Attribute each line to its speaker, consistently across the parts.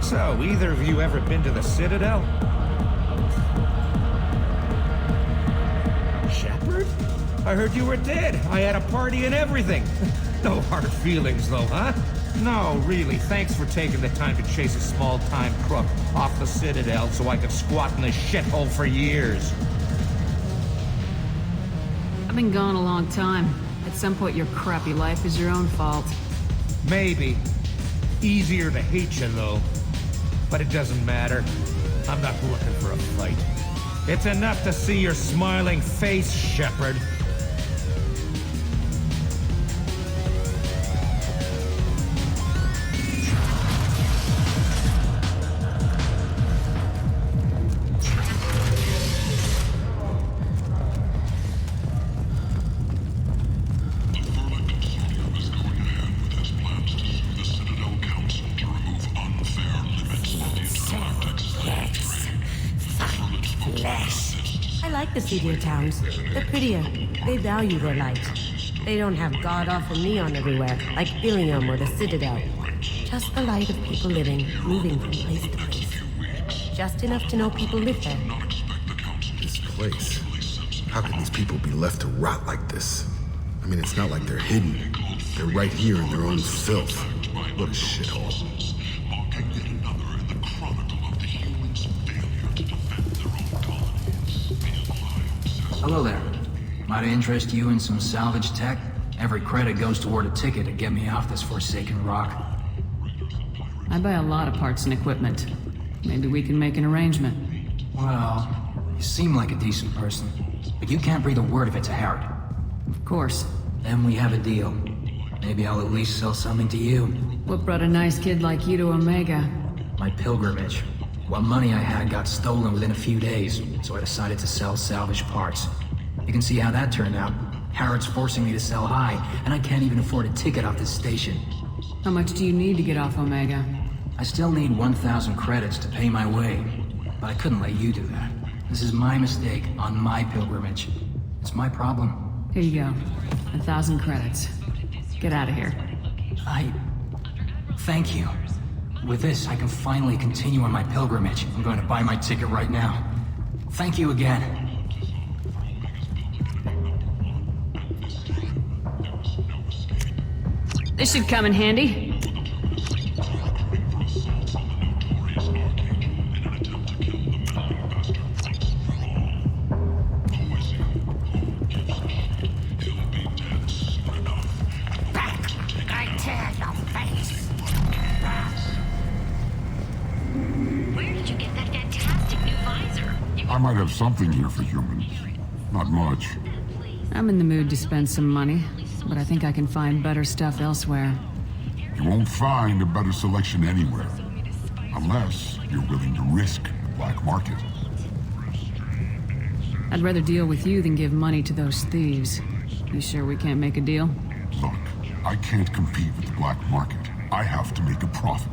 Speaker 1: So, either of you ever been to the Citadel? Shepard? I heard you were dead. I had a party and everything. No hard feelings, though, huh? No, really, thanks for taking the time to chase a small-time crook off the Citadel so I could squat in this shithole for years.
Speaker 2: I've been gone a long time. At some point, your crappy life is your own fault.
Speaker 1: Maybe. Easier to hate you, though. But it doesn't matter. I'm not looking for a fight. It's enough to see your smiling face, Shepard.
Speaker 3: The cedar towns. They're prettier. They value their light. They don't have god-awful neon everywhere, like Ilium or the Citadel. Just the light of people living, moving from place to place. Just enough to know people live there.
Speaker 4: This place. How can these people be left to rot like this? I mean, it's not like they're hidden. They're right here in their own filth. What a shithole.
Speaker 5: Hello there. Might I interest you in some salvage tech? Every credit goes toward a ticket to get me off this forsaken rock.
Speaker 2: I buy a lot of parts and equipment. Maybe we can make an arrangement.
Speaker 5: Well, you seem like a decent person, but you can't breathe a word of it to Harrod.
Speaker 2: Of course.
Speaker 5: Then we have a deal. Maybe I'll at least sell something to you.
Speaker 2: What brought a nice kid like you to Omega?
Speaker 5: My pilgrimage. What money I had got stolen within a few days, so I decided to sell salvage parts. You can see how that turned out. Harrod's forcing me to sell high, and I can't even afford a ticket off this station.
Speaker 2: How much do you need to get off Omega?
Speaker 5: I still need 1,000 credits to pay my way, but I couldn't let you do that. This is my mistake on my pilgrimage. It's my problem.
Speaker 2: Here you go. 1,000 credits. Get out of here.
Speaker 5: Thank you. With this, I can finally continue on my pilgrimage. I'm going to buy my ticket right now. Thank you again.
Speaker 2: This should come in handy.
Speaker 6: I might have something here for humans. Not much.
Speaker 2: I'm in the mood to spend some money, but I think I can find better stuff elsewhere.
Speaker 6: You won't find a better selection anywhere. Unless you're willing to risk the black market.
Speaker 2: I'd rather deal with you than give money to those thieves. You sure we can't make a deal?
Speaker 6: Look, I can't compete with the black market. I have to make a profit.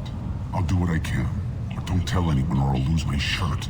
Speaker 6: I'll do what I can, but don't tell anyone or I'll lose my shirt.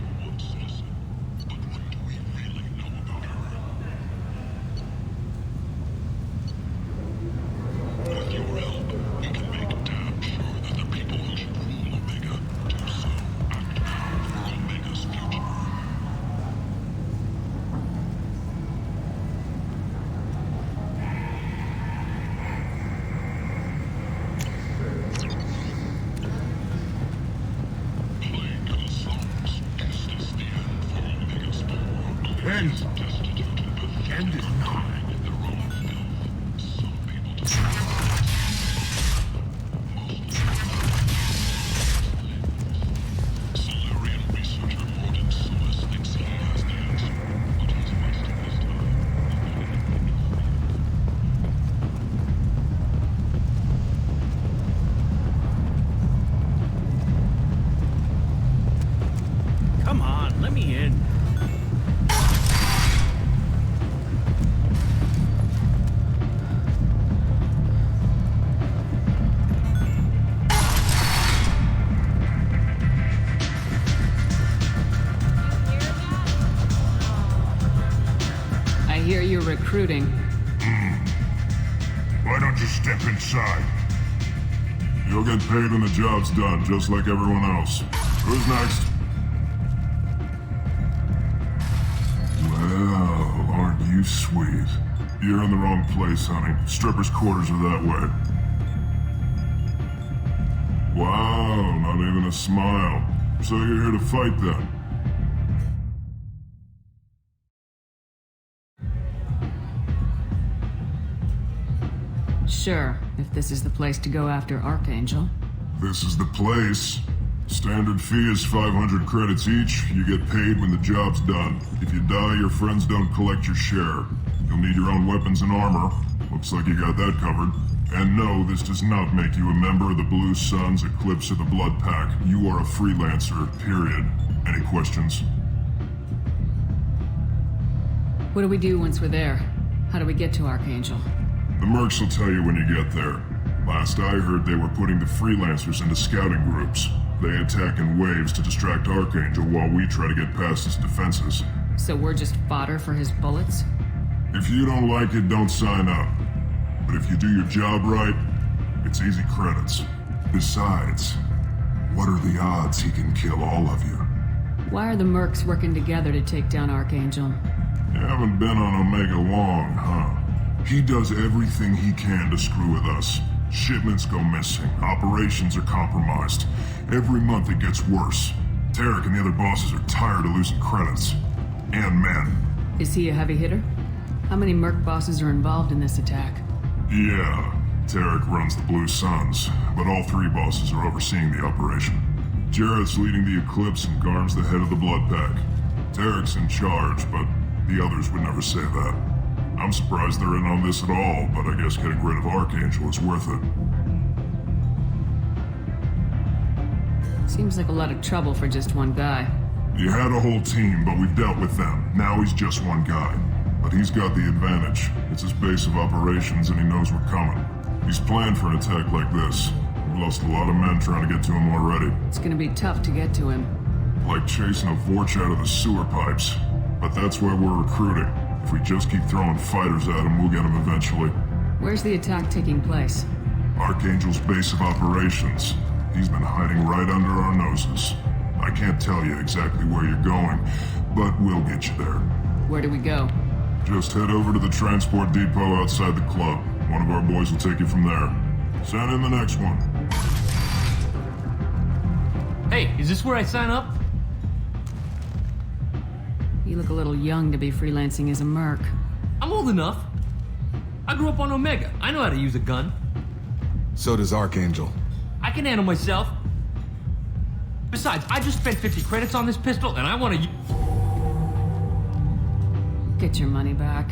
Speaker 7: Come on, let me in.
Speaker 2: I hear you're recruiting.
Speaker 6: Why don't you step inside? You'll get paid when the job's done, just like everyone else. Who's next? Well, aren't you sweet? You're in the wrong place, honey. Strippers' quarters are that way. Wow, not even a smile. So you're here to fight then?
Speaker 2: Sure, if this is the place to go after Archangel.
Speaker 6: This is the place. Standard fee is 500 credits each. You get paid when the job's done. If you die, your friends don't collect your share. You'll need your own weapons and armor. Looks like you got that covered. And no, this does not make you a member of the Blue Suns, Eclipse, or the Blood Pack. You are a freelancer, period. Any questions?
Speaker 2: What do we do once we're there? How do we get to Archangel?
Speaker 6: The mercs will tell you when you get there. Last I heard, they were putting the freelancers into scouting groups. They attack in waves to distract Archangel while we try to get past his defenses.
Speaker 2: So we're just fodder for his bullets?
Speaker 6: If you don't like it, don't sign up. But if you do your job right, it's easy credits. Besides, what are the odds he can kill all of you?
Speaker 2: Why are the mercs working together to take down Archangel?
Speaker 6: You haven't been on Omega long, huh? He does everything he can to screw with us. Shipments go missing, operations are compromised. Every month it gets worse. Tarek and the other bosses are tired of losing credits. And men.
Speaker 2: Is he a heavy hitter? How many merc bosses are involved in this attack?
Speaker 6: Yeah, Tarek runs the Blue Suns, but all three bosses are overseeing the operation. Jarrett's leading the Eclipse and Garm's the head of the Blood Pack. Tarek's in charge, but the others would never say that. I'm surprised they're in on this at all, but I guess getting rid of Archangel is worth it.
Speaker 2: Seems like a lot of trouble for just one guy.
Speaker 6: He had a whole team, but we've dealt with them. Now he's just one guy. But he's got the advantage. It's his base of operations and he knows we're coming. He's planned for an attack like this. We've lost a lot of men trying to get to him already.
Speaker 2: It's gonna be tough to get to him.
Speaker 6: Like chasing a Vorch out of the sewer pipes. But that's where we're recruiting. If we just keep throwing fighters at him, we'll get him eventually.
Speaker 2: Where's the attack taking place?
Speaker 6: Archangel's base of operations. He's been hiding right under our noses. I can't tell you exactly where you're going, but we'll get you there.
Speaker 2: Where do we go?
Speaker 6: Just head over to the transport depot outside the club. One of our boys will take you from there. Send in the next one.
Speaker 7: Hey, is this where I sign up?
Speaker 2: You look a little young to be freelancing as a merc.
Speaker 7: I'm old enough. I grew up on Omega. I know how to use a gun.
Speaker 4: So does Archangel.
Speaker 7: I can handle myself. Besides, I just spent 50 credits on this pistol, and I want to...
Speaker 2: Get your money back.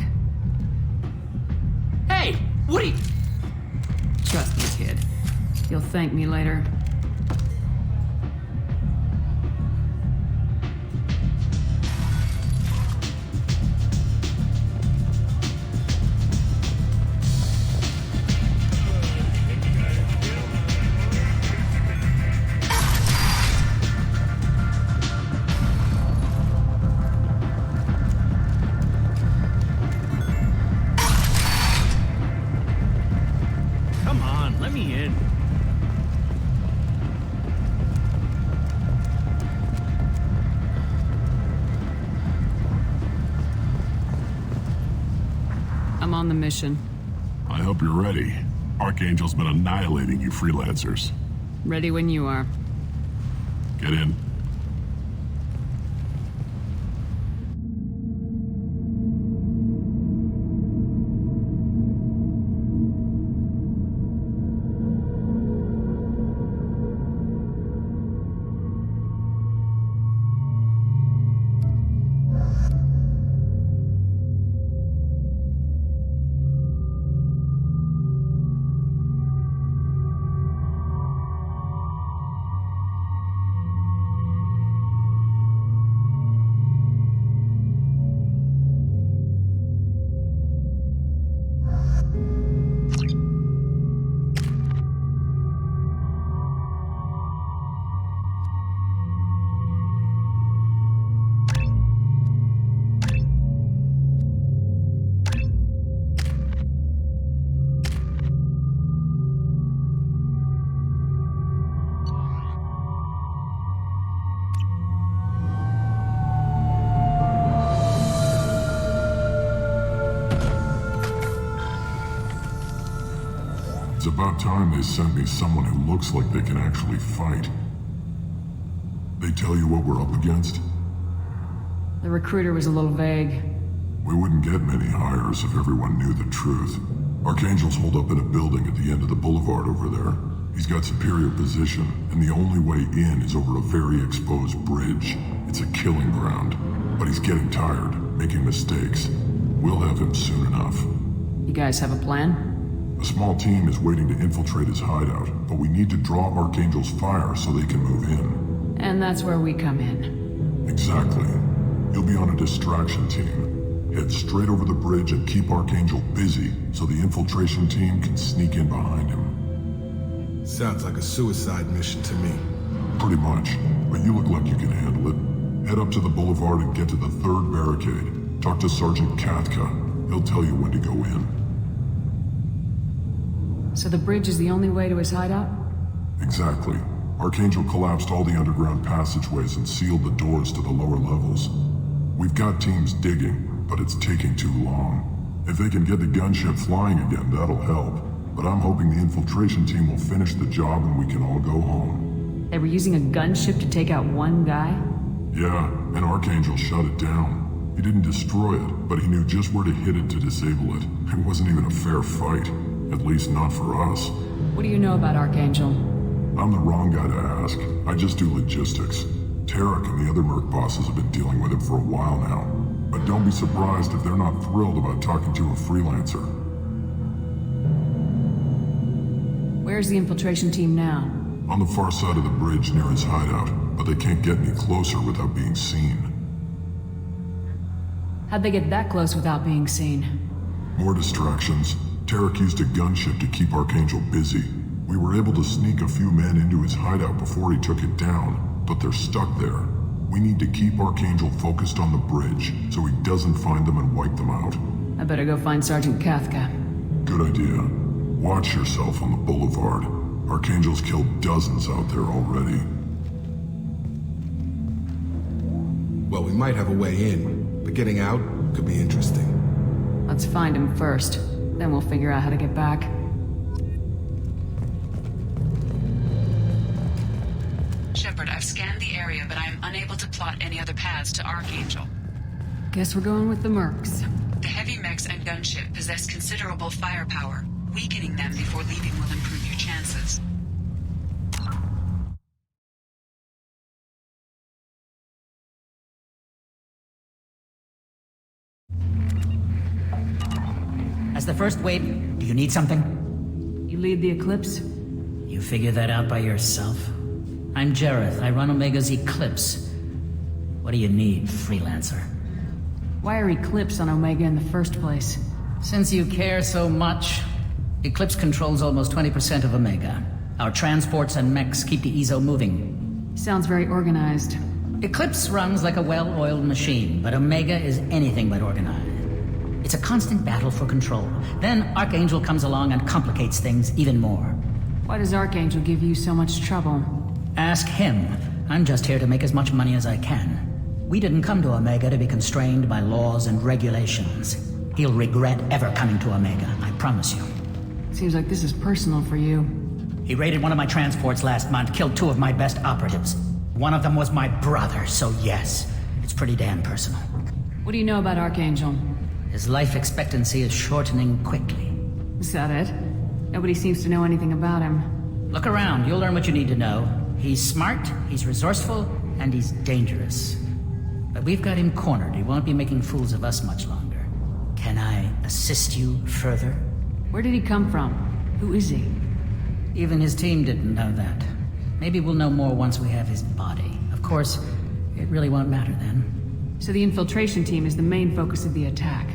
Speaker 7: Hey, what are you...
Speaker 2: Trust me, kid. You'll thank me later.
Speaker 7: Come on, let me in.
Speaker 2: I'm on the mission.
Speaker 8: I hope you're ready. Archangel's been annihilating you freelancers.
Speaker 2: Ready when you are.
Speaker 8: Get in.
Speaker 6: It's about time they sent me someone who looks like they can actually fight. They tell you what we're up against?
Speaker 2: The recruiter was a little vague.
Speaker 6: We wouldn't get many hires if everyone knew the truth. Archangel's holed up in a building at the end of the boulevard over there. He's got superior position, and the only way in is over a very exposed bridge. It's a killing ground. But he's getting tired, making mistakes. We'll have him soon enough.
Speaker 2: You guys have a plan?
Speaker 6: A small team is waiting to infiltrate his hideout, but we need to draw Archangel's fire so they can move in.
Speaker 2: And that's where we come in.
Speaker 6: Exactly. You'll be on a distraction team. Head straight over the bridge and keep Archangel busy so the infiltration team can sneak in behind him.
Speaker 4: Sounds like a suicide mission to me.
Speaker 6: Pretty much, but you look like you can handle it. Head up to the boulevard and get to the 3rd barricade. Talk to Sergeant Katka. He'll tell you when to go in.
Speaker 2: So the bridge is the only way to his hideout?
Speaker 6: Exactly. Archangel collapsed all the underground passageways and sealed the doors to the lower levels. We've got teams digging, but it's taking too long. If they can get the gunship flying again, that'll help. But I'm hoping the infiltration team will finish the job and we can all go home.
Speaker 2: They were using a gunship to take out one guy?
Speaker 6: Yeah, and Archangel shut it down. He didn't destroy it, but he knew just where to hit it to disable it. It wasn't even a fair fight. At least not for us.
Speaker 2: What do you know about Archangel?
Speaker 6: I'm the wrong guy to ask. I just do logistics. Tarek and the other merc bosses have been dealing with him for a while now. But don't be surprised if they're not thrilled about talking to a freelancer.
Speaker 2: Where's the infiltration team now?
Speaker 6: On the far side of the bridge near his hideout, but they can't get any closer without being seen.
Speaker 2: How'd they get that close without being seen?
Speaker 6: More distractions. Tarek used a gunship to keep Archangel busy. We were able to sneak a few men into his hideout before he took it down, but they're stuck there. We need to keep Archangel focused on the bridge, so he doesn't find them and wipe them out.
Speaker 2: I better go find Sergeant Katka.
Speaker 6: Good idea. Watch yourself on the boulevard. Archangel's killed dozens out there already.
Speaker 4: Well, we might have a way in, but getting out could be interesting.
Speaker 2: Let's find him first. Then we'll figure out how to get back.
Speaker 9: Shepard, I've scanned the area, but I am unable to plot any other paths to Archangel.
Speaker 2: Guess we're going with the mercs.
Speaker 9: The heavy mechs and gunship possess considerable firepower. Weakening them before leaving will improve your chances.
Speaker 10: As the first wave, do you need something?
Speaker 2: You lead the Eclipse?
Speaker 10: You figure that out by yourself? I'm Jareth. I run Omega's Eclipse. What do you need, freelancer?
Speaker 2: Why are Eclipse on Omega in the first place?
Speaker 10: Since you care so much, Eclipse controls almost 20% of Omega. Our transports and mechs keep the EZO moving.
Speaker 2: Sounds very organized.
Speaker 10: Eclipse runs like a well-oiled machine, but Omega is anything but organized. It's a constant battle for control. Then Archangel comes along and complicates things even more.
Speaker 2: Why does Archangel give you so much trouble?
Speaker 10: Ask him. I'm just here to make as much money as I can. We didn't come to Omega to be constrained by laws and regulations. He'll regret ever coming to Omega, I promise you.
Speaker 2: Seems like this is personal for you.
Speaker 10: He raided one of my transports last month, killed 2 of my best operatives. One of them was my brother, so yes, it's pretty damn personal.
Speaker 2: What do you know about Archangel?
Speaker 10: His life expectancy is shortening quickly.
Speaker 2: Is that it? Nobody seems to know anything about him.
Speaker 10: Look around, you'll learn what you need to know. He's smart, he's resourceful, and he's dangerous. But we've got him cornered. He won't be making fools of us much longer. Can I assist you further?
Speaker 2: Where did he come from? Who is he?
Speaker 10: Even his team didn't know that. Maybe we'll know more once we have his body. Of course, it really won't matter then.
Speaker 2: So the infiltration team is the main focus of the attack.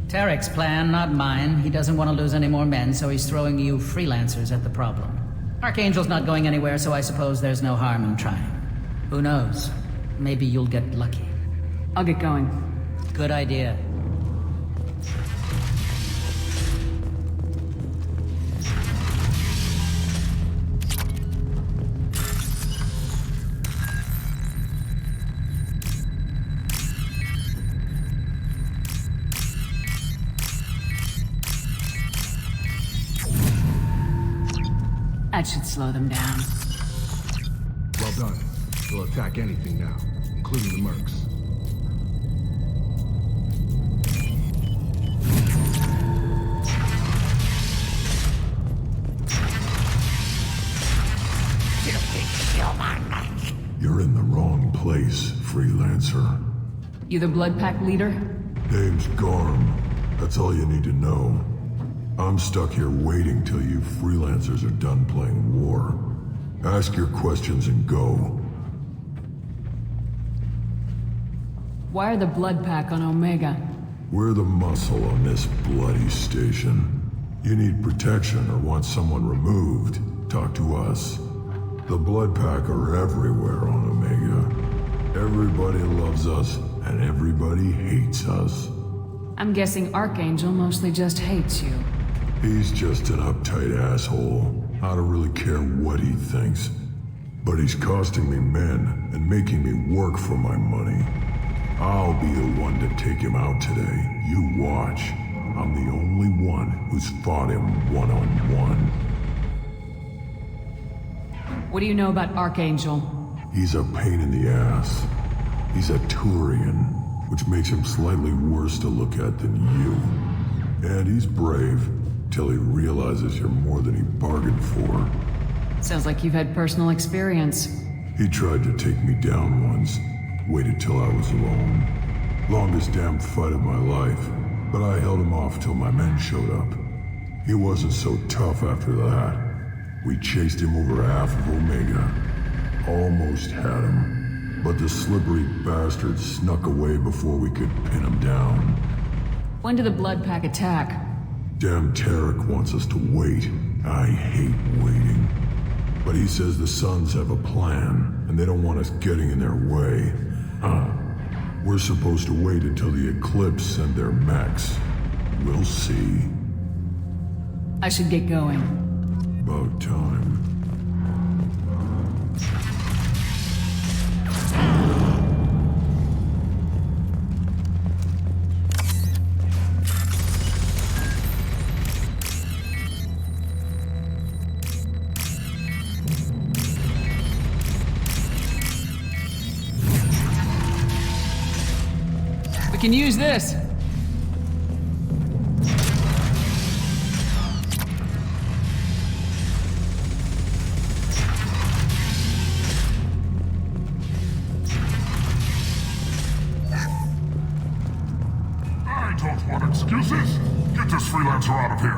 Speaker 10: Tarek's plan, not mine. He doesn't want to lose any more men, so he's throwing you freelancers at the problem. Archangel's not going anywhere, so I suppose there's no harm in trying. Who knows? Maybe you'll get lucky.
Speaker 2: I'll get going.
Speaker 10: Good idea.
Speaker 2: That should slow them down.
Speaker 4: Well done. They'll attack anything now, including the mercs.
Speaker 8: You're in the wrong place, freelancer.
Speaker 2: You the Blood Pack leader?
Speaker 8: Name's Garm. That's all you need to know. I'm stuck here waiting till you freelancers are done playing war. Ask your questions and go.
Speaker 2: Why are the Blood Pack on Omega?
Speaker 8: We're the muscle on this bloody station. You need protection or want someone removed, talk to us. The Blood Pack are everywhere on Omega. Everybody loves us, and everybody hates us.
Speaker 2: I'm guessing Archangel mostly just hates you.
Speaker 8: He's just an uptight asshole. I don't really care what he thinks. But he's costing me men and making me work for my money. I'll be the one to take him out today. You watch. I'm the only one who's fought him one-on-one.
Speaker 2: What do you know about Archangel?
Speaker 8: He's a pain in the ass. He's a Turian, which makes him slightly worse to look at than you. And he's brave, till he realizes you're more than he bargained for.
Speaker 2: Sounds like you've had personal experience.
Speaker 8: He tried to take me down once, waited till I was alone. Longest damn fight of my life, but I held him off till my men showed up. He wasn't so tough after that. We chased him over half of Omega. Almost had him, but the slippery bastard snuck away before we could pin him down.
Speaker 2: When did the Blood Pack attack?
Speaker 8: Damn Tarek wants us to wait. I hate waiting. But he says the Suns have a plan, and they don't want us getting in their way. We're supposed to wait until the Eclipse send their mechs. We'll see.
Speaker 2: I should get going.
Speaker 8: About time.
Speaker 2: We can use this.
Speaker 6: I don't want excuses. Get this freelancer out of here.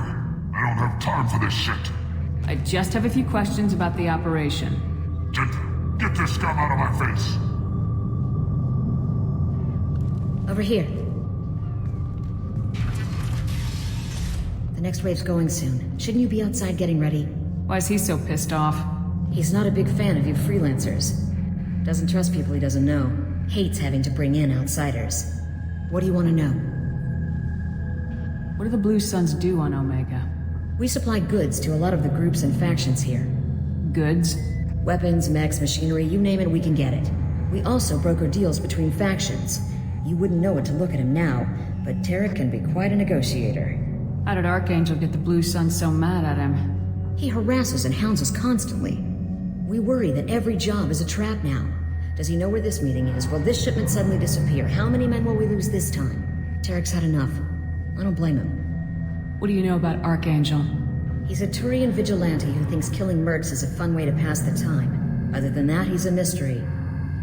Speaker 6: I don't have time for this shit.
Speaker 2: I just have a few questions about the operation.
Speaker 6: Get this scum out of my face.
Speaker 11: Over here. The next wave's going soon. Shouldn't you be outside getting ready?
Speaker 2: Why is he so pissed off?
Speaker 11: He's not a big fan of you freelancers. Doesn't trust people he doesn't know. Hates having to bring in outsiders. What do you want to know?
Speaker 2: What do the Blue Suns do on Omega?
Speaker 11: We supply goods to a lot of the groups and factions here.
Speaker 2: Goods?
Speaker 11: Weapons, mechs, machinery, you name it, we can get it. We also broker deals between factions. You wouldn't know it to look at him now, but Tarek can be quite a negotiator.
Speaker 2: How did Archangel get the Blue Suns so mad at him?
Speaker 11: He harasses and hounds us constantly. We worry that every job is a trap now. Does he know where this meeting is? Will this shipment suddenly disappear? How many men will we lose this time? Tarek's had enough. I don't blame him.
Speaker 2: What do you know about Archangel?
Speaker 11: He's a Turian vigilante who thinks killing mercs is a fun way to pass the time. Other than that, he's a mystery.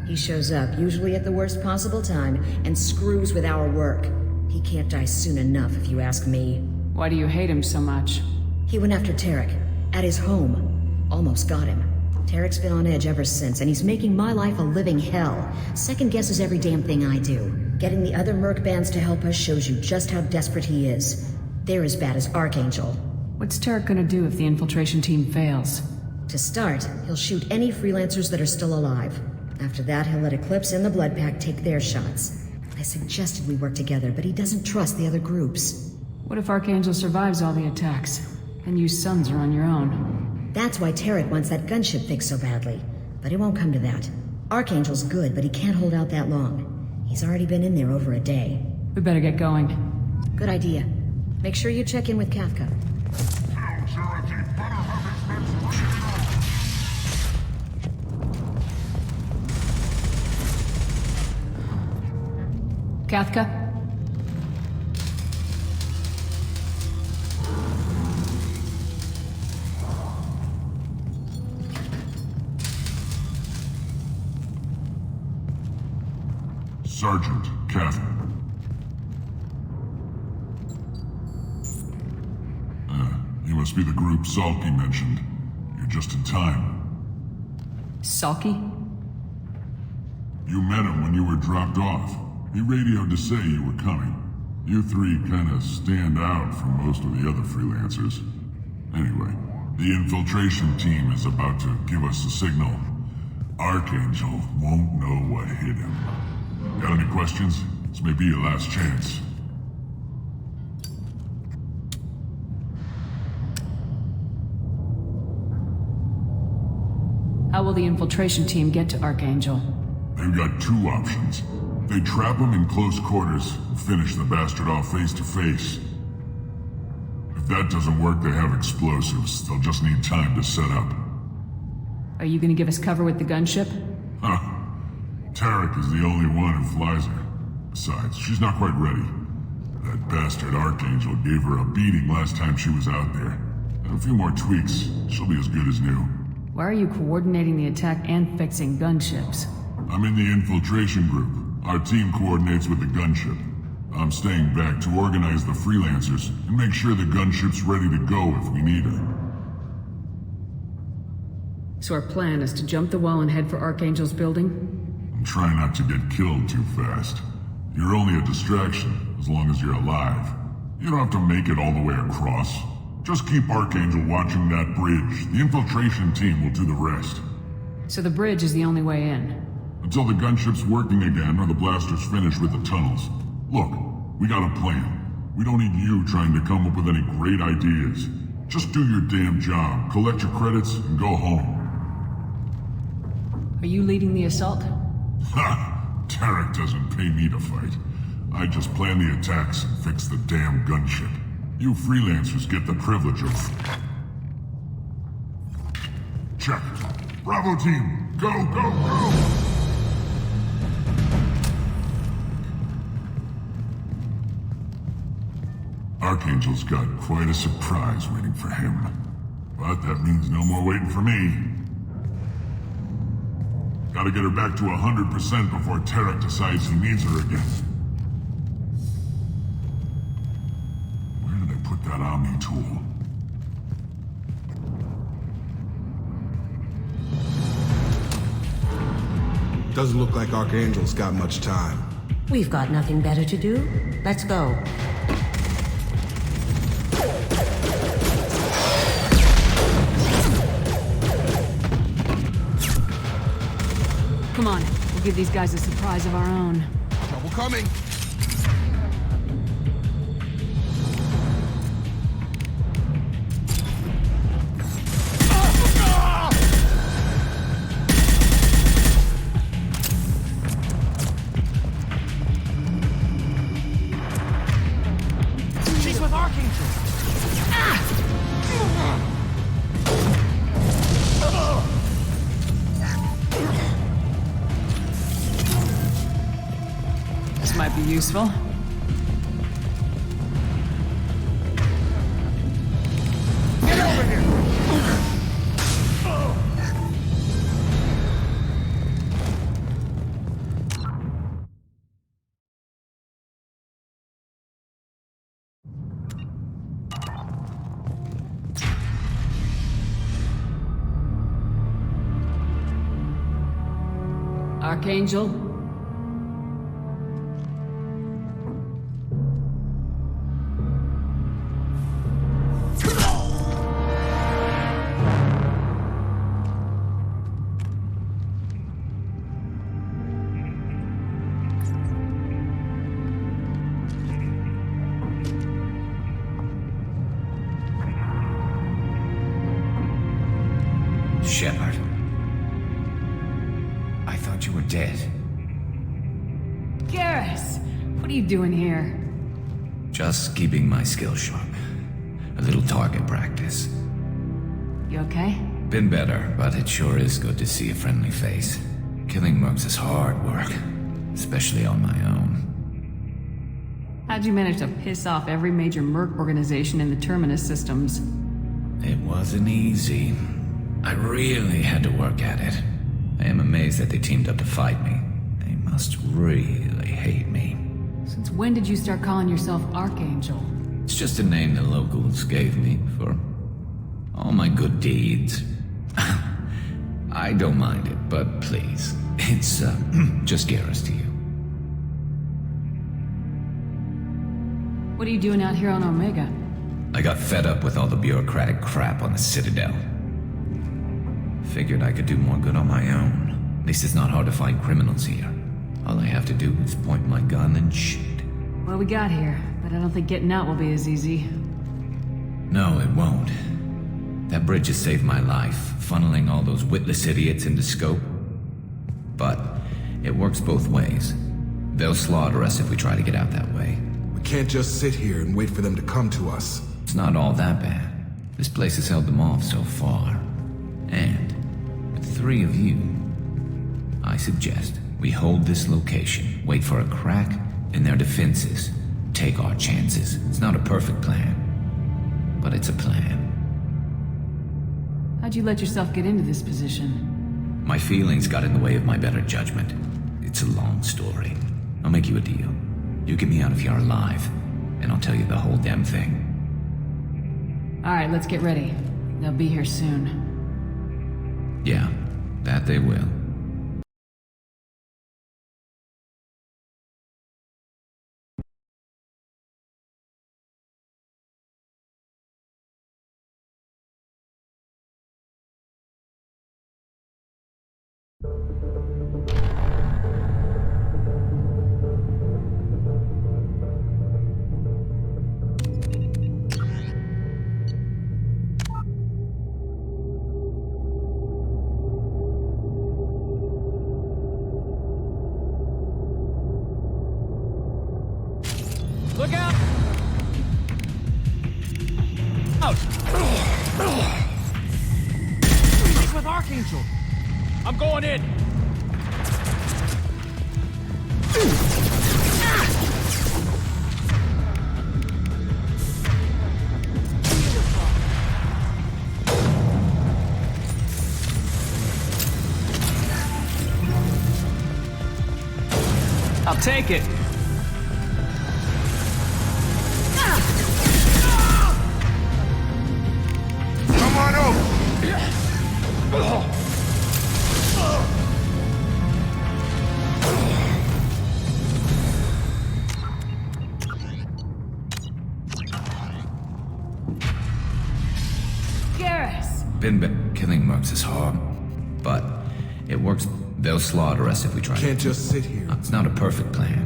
Speaker 11: He shows up, usually at the worst possible time, and screws with our work. He can't die soon enough, if you ask me.
Speaker 2: Why do you hate him so much?
Speaker 11: He went after Tarek, at his home. Almost got him. Tarek's been on edge ever since, and he's making my life a living hell. Second guesses every damn thing I do. Getting the other merc bands to help us shows you just how desperate he is. They're as bad as Archangel.
Speaker 2: What's Tarek gonna do if the infiltration team fails?
Speaker 11: To start, he'll shoot any freelancers that are still alive. After that, he'll let Eclipse and the Blood Pack take their shots. I suggested we work together, but he doesn't trust the other groups.
Speaker 2: What if Archangel survives all the attacks? Then you Suns are on your own.
Speaker 11: That's why Tarek wants that gunship fixed so badly. But it won't come to that. Archangel's good, but he can't hold out that long. He's already been in there over a day.
Speaker 2: We better get going.
Speaker 11: Good idea. Make sure you check in with Kafka.
Speaker 6: Better have his men
Speaker 2: Kathka?
Speaker 6: Sergeant Catherine. You must be the group Salky mentioned. You're just in time.
Speaker 2: Salky?
Speaker 6: You met him when you were dropped off. He radioed to say you were coming. You three kinda stand out from most of the other freelancers. Anyway, the infiltration team is about to give us a signal. Archangel won't know what hit him. Got any questions? This may be your last chance.
Speaker 2: How will the infiltration team get to Archangel?
Speaker 6: They've got two options. They trap him in close quarters and finish the bastard off face to face. If that doesn't work, they have explosives. They'll just need time to set up.
Speaker 2: Are you gonna give us cover with the gunship?
Speaker 6: Huh. Tarek is the only one who flies her. Besides, she's not quite ready. That bastard Archangel gave her a beating last time she was out there. And a few more tweaks, she'll be as good as new.
Speaker 2: Why are you coordinating the attack and fixing gunships?
Speaker 6: I'm in the infiltration group. Our team coordinates with the gunship. I'm staying back to organize the freelancers and make sure the gunship's ready to go if we need her.
Speaker 2: So our plan is to jump the wall and head for Archangel's building?
Speaker 6: And try not to get killed too fast. You're only a distraction, as long as you're alive. You don't have to make it all the way across. Just keep Archangel watching that bridge. The infiltration team will do the rest.
Speaker 2: So the bridge is the only way in?
Speaker 6: Until the gunship's working again or the blasters finish with the tunnels. Look, we got a plan. We don't need you trying to come up with any great ideas. Just do your damn job, collect your credits, and go home.
Speaker 2: Are you leading the assault?
Speaker 6: Ha! Tarek doesn't pay me to fight. I just plan the attacks and fix the damn gunship. You freelancers get the privilege of... Check. Bravo team, go, go, go! Archangel's got quite a surprise waiting for him. But that means no more waiting for me. Gotta get her back to 100% before Tarek decides he needs her again. Where did I put that Omni tool?
Speaker 4: Doesn't look like Archangel's got much time.
Speaker 3: We've got nothing better to do. Let's go.
Speaker 2: Come on, we'll give these guys a surprise of our own.
Speaker 4: Trouble coming.
Speaker 7: She's with Archangel.
Speaker 2: This might be useful.
Speaker 7: Get over here.
Speaker 2: Archangel?
Speaker 1: Shepard. I thought you were dead.
Speaker 2: Garrus! What are you doing here?
Speaker 1: Just keeping my skills sharp. A little target practice.
Speaker 2: You okay?
Speaker 1: Been better, but it sure is good to see a friendly face. Killing mercs is hard work, especially on my own.
Speaker 2: How'd you manage to piss off every major merc organization in the Terminus systems?
Speaker 12: It wasn't easy. I really had to work at it. I am amazed that they teamed up to fight me. They must really hate me.
Speaker 2: Since when did you start calling yourself Archangel?
Speaker 12: It's just a name the locals gave me for all my good deeds. I don't mind it, but please, it's just Garrus to you.
Speaker 2: What are you doing out here on Omega?
Speaker 12: I got fed up with all the bureaucratic crap on the Citadel. Figured I could do more good on my own. At least it's not hard to find criminals here. All I have to do is point my gun and shoot.
Speaker 2: Well, we got here, but I don't think getting out will be as easy.
Speaker 12: No, it won't. That bridge has saved my life, funneling all those witless idiots into scope. But it works both ways. They'll slaughter us if we try to get out that way.
Speaker 4: We can't just sit here and wait for them to come to us.
Speaker 12: It's not all that bad. This place has held them off so far. And with 3 of you, I suggest we hold this location, wait for a crack in their defenses, take our chances. It's not a perfect plan, but it's a plan.
Speaker 2: How'd you let yourself get into this position?
Speaker 12: My feelings got in the way of my better judgment. It's a long story. I'll make you a deal. You get me out of here alive, and I'll tell you the whole damn thing.
Speaker 2: Alright, let's get ready. They'll be here soon.
Speaker 12: Yeah, that they will.
Speaker 7: Look out! Out! He's with Archangel! I'm going in! I'll take it.
Speaker 6: Come on over!
Speaker 12: Killing mercs is hard, but it works. They'll slaughter us if we try.
Speaker 4: Can't just sit here.
Speaker 12: It's not a perfect plan.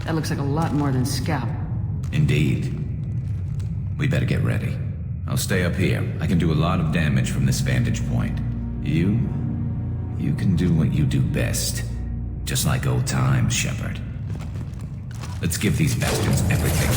Speaker 2: That looks like a lot more than scalp.
Speaker 12: Indeed. We better get ready. I'll stay up here. I can do a lot of damage from this vantage point. You can do what you do best. Just like old times, Shepard. Let's give these bastards everything.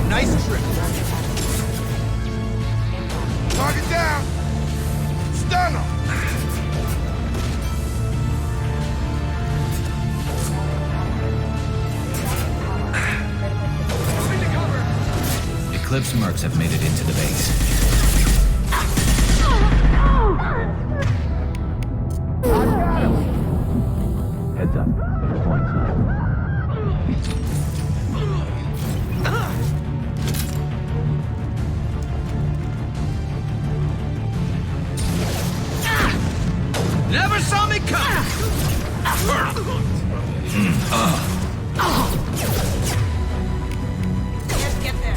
Speaker 6: Nice trick. Target down. Stun him.
Speaker 12: Eclipse mercs have made it into the base. Heads up. Points up.
Speaker 7: Never saw me coming!
Speaker 3: Just get there.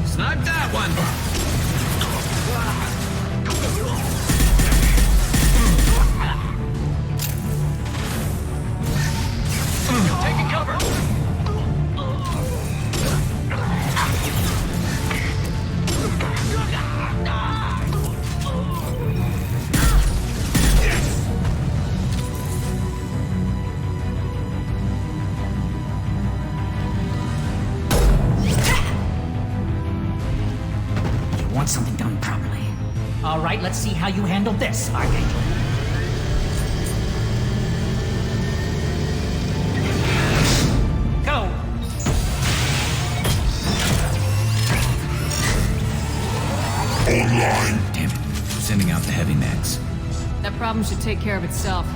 Speaker 12: Snipe that one!
Speaker 7: Taking cover!
Speaker 10: Want something done properly. All right, let's see how you handle this, Archangel. Go!
Speaker 6: Online.
Speaker 12: Damn it. I'm sending out the heavy mechs.
Speaker 2: That problem should take care of itself.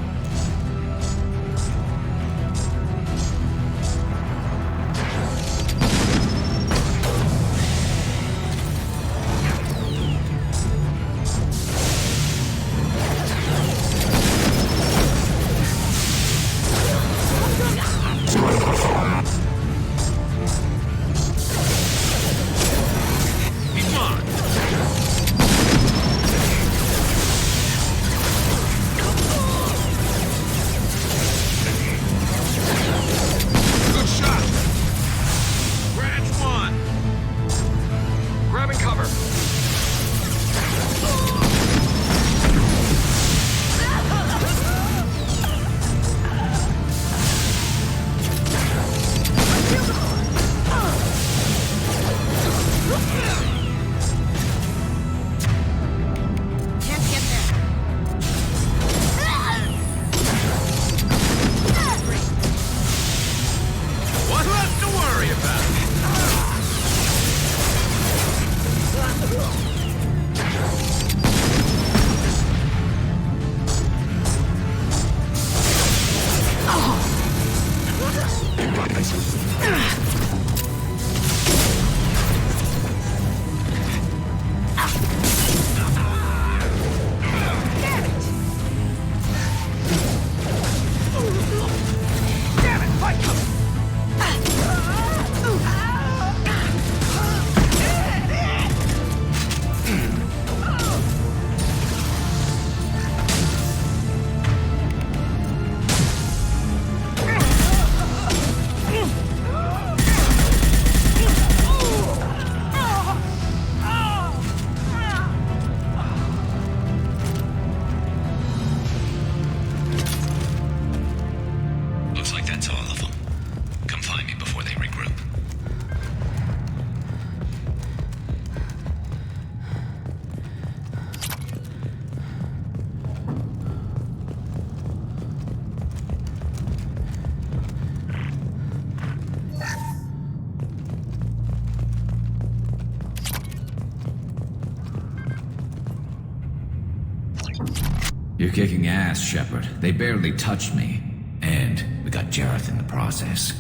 Speaker 12: You're kicking ass, Shepard. They barely touched me. And we got Jareth in the process.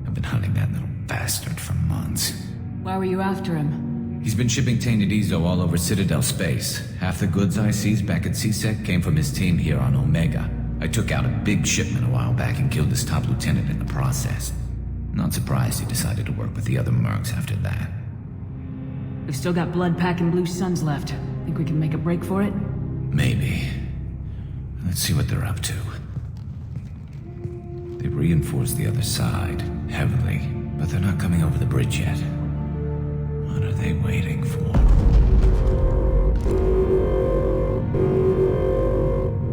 Speaker 12: I've been hunting that little bastard for months.
Speaker 2: Why were you after him?
Speaker 12: He's been shipping tainted Ezo all over Citadel space. Half the goods I seized back at CSEC came from his team here on Omega. I took out a big shipment a while back and killed his top lieutenant in the process. Not surprised he decided to work with the other mercs after that.
Speaker 2: We've still got Blood Pack and Blue Suns left. Think we can make a break for it?
Speaker 12: Maybe. Let's see what they're up to. They've reinforced the other side, heavily, but they're not coming over the bridge yet. What are they waiting for?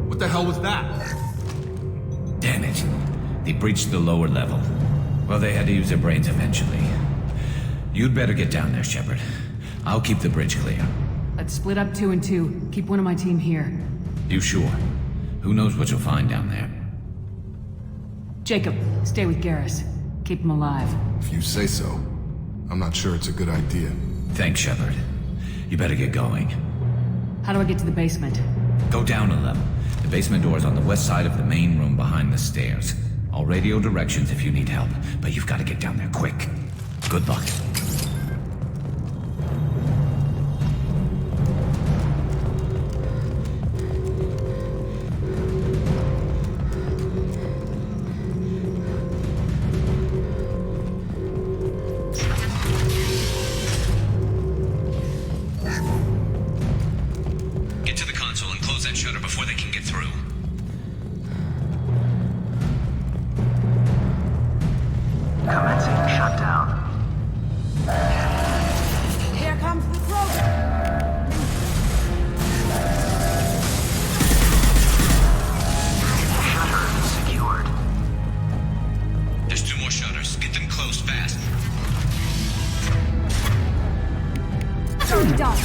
Speaker 13: What the hell was that?
Speaker 12: Damn it. They breached the lower level. Well, they had to use their brains eventually. You'd better get down there, Shepard. I'll keep the bridge clear.
Speaker 2: Let's split up 2 and 2. Keep one of my team here.
Speaker 12: You sure? Who knows what you'll find down there?
Speaker 2: Jacob, stay with Garrus. Keep him alive.
Speaker 4: If you say so. I'm not sure it's a good idea.
Speaker 12: Thanks, Shepard. You better get going.
Speaker 2: How do I get to the basement?
Speaker 12: Go down a level. The basement door is on the west side of the main room behind the stairs. I'll radio directions if you need help, but you've got to get down there quick. Good luck.
Speaker 14: shot.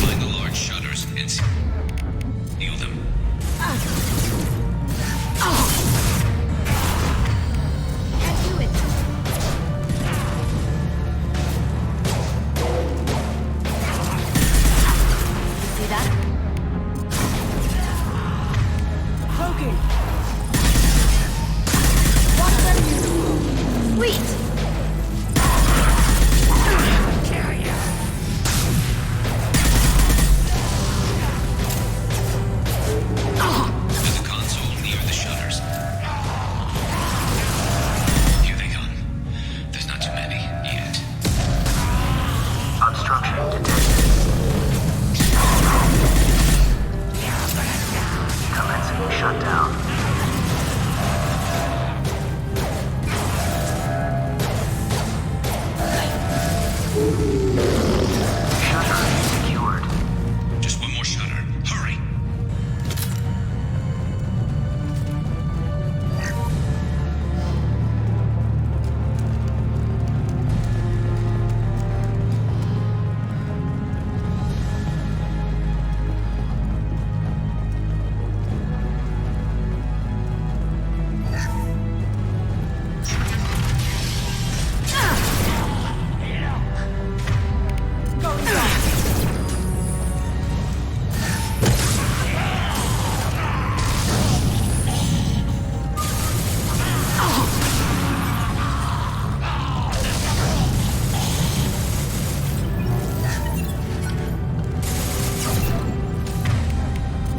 Speaker 12: Find the large shutters and seal them.
Speaker 14: Can't do it. See that? Broken. Watch them. Sweet.
Speaker 12: There's a console near the shutters. Here they come. There's not too many yet.
Speaker 5: Obstruction detected. Commencing shutdown. Shutter secured.
Speaker 12: Just one more shutter. Hurry!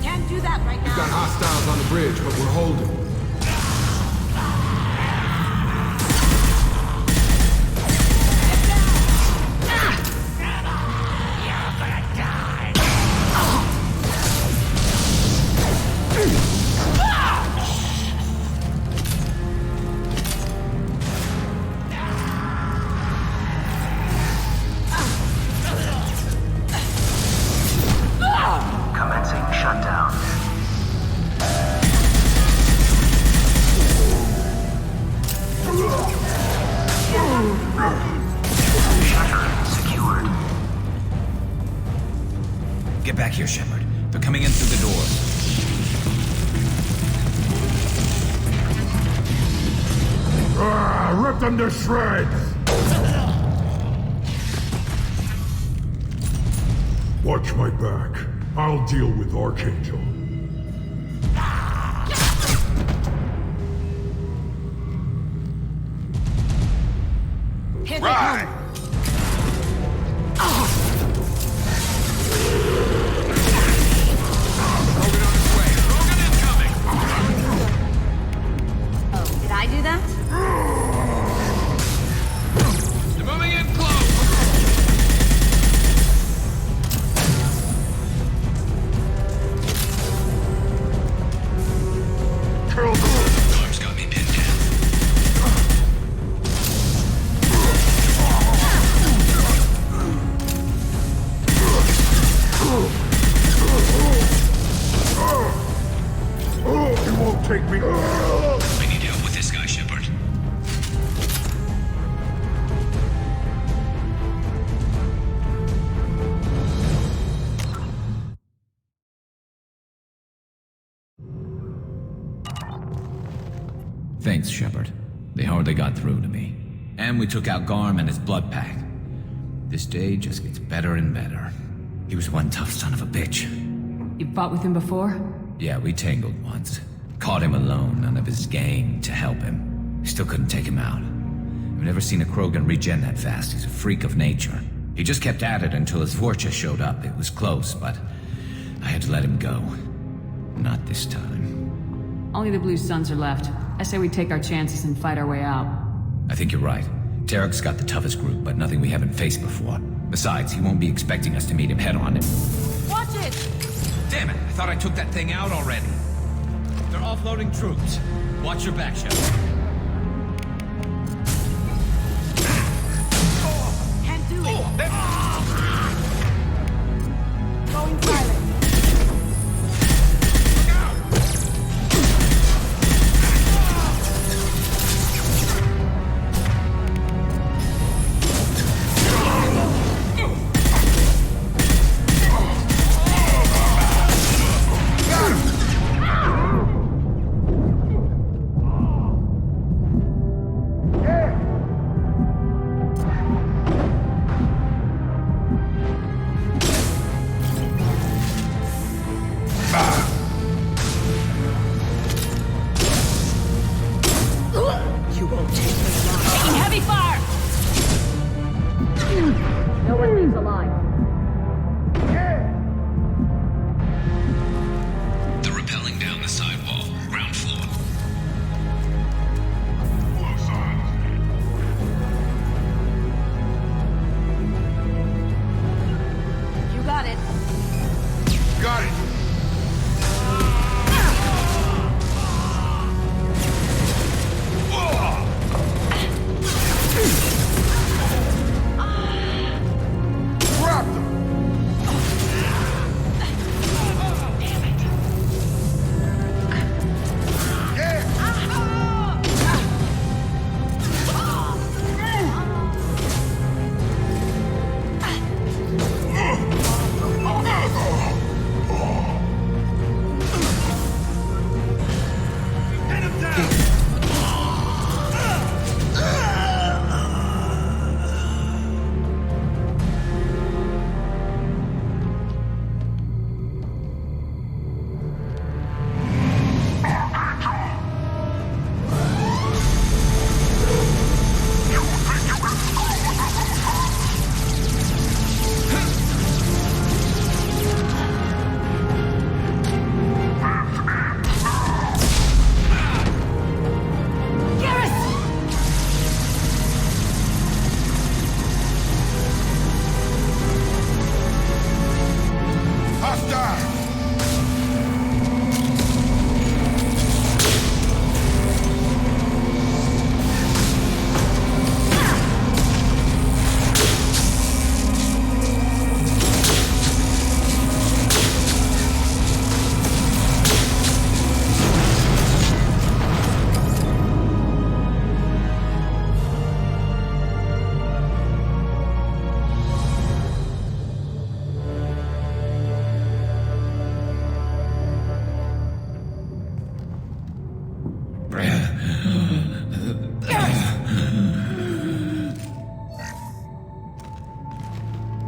Speaker 14: Can't do that right
Speaker 13: We've got
Speaker 14: now.
Speaker 13: hostiles on the bridge, but we're holding.
Speaker 5: Commencing shutdown. Shutter secured.
Speaker 12: Get back here, Shepard. They're coming in through the doors.
Speaker 8: Rip them to shreds! Watch my back. I'll deal with Archangel.
Speaker 14: Here they come. Oh, did I do that?
Speaker 7: They're moving in close.
Speaker 12: Arm's got me pinned down.
Speaker 8: You won't take me.
Speaker 12: I need help with this guy, Shepard. Thanks, Shepard. They hardly got through to me. And we took out Garm and his blood pack. This day just gets better and better. He was one tough son of a bitch.
Speaker 2: You fought with him before?
Speaker 12: Yeah, we tangled once. Caught him alone, none of his gang to help him. Still couldn't take him out. I've never seen a Krogan regen that fast. He's a freak of nature. He just kept at it until his Vorcha showed up. It was close, but I had to let him go. Not this time.
Speaker 2: Only the Blue Suns are left. I say we take our chances and fight our way out.
Speaker 12: I think you're right. Tarek's got the toughest group, but nothing we haven't faced before. Besides, he won't be expecting us to meet him head-on.
Speaker 14: Watch it!
Speaker 12: Damn it, I thought I took that thing out already.
Speaker 7: They're offloading troops. Watch your back, Shepard.
Speaker 14: Can't do it. Going silent.
Speaker 11: No one leaves alive.
Speaker 12: They're rappelling down the sidewall, ground floor.
Speaker 14: You got it.
Speaker 6: Got it.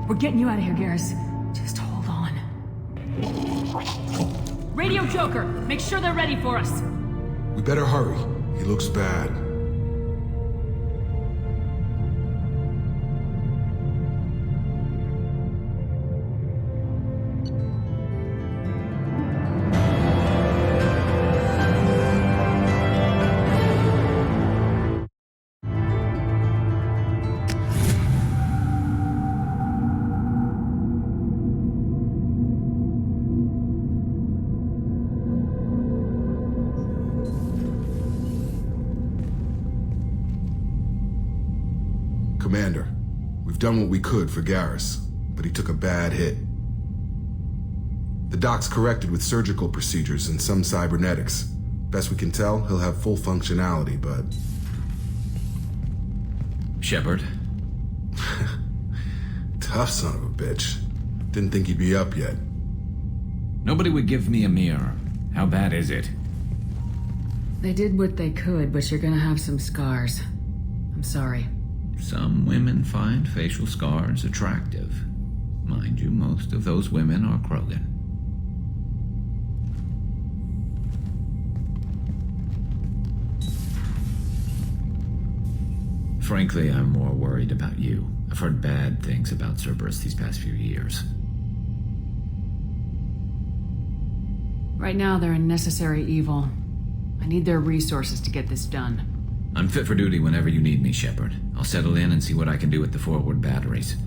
Speaker 2: We're getting you out of here, Garrus. Just hold on. Radio Joker, make sure they're ready for us.
Speaker 8: We better hurry. He looks bad. Commander, we've done what we could for Garrus, but he took a bad hit. The doc's corrected with surgical procedures and some cybernetics. Best we can tell, he'll have full functionality, but...
Speaker 12: Shepard?
Speaker 8: Tough son of a bitch. Didn't think he'd be up yet.
Speaker 12: Nobody would give me a mirror. How bad is it?
Speaker 2: They did what they could, but you're gonna have some scars. I'm sorry.
Speaker 12: Some women find facial scars attractive. Mind you, most of those women are Krogan. Frankly, I'm more worried about you. I've heard bad things about Cerberus these past few years.
Speaker 2: Right now, they're a necessary evil. I need their resources to get this done.
Speaker 12: I'm fit for duty whenever you need me, Shepard. I'll settle in and see what I can do with the forward batteries.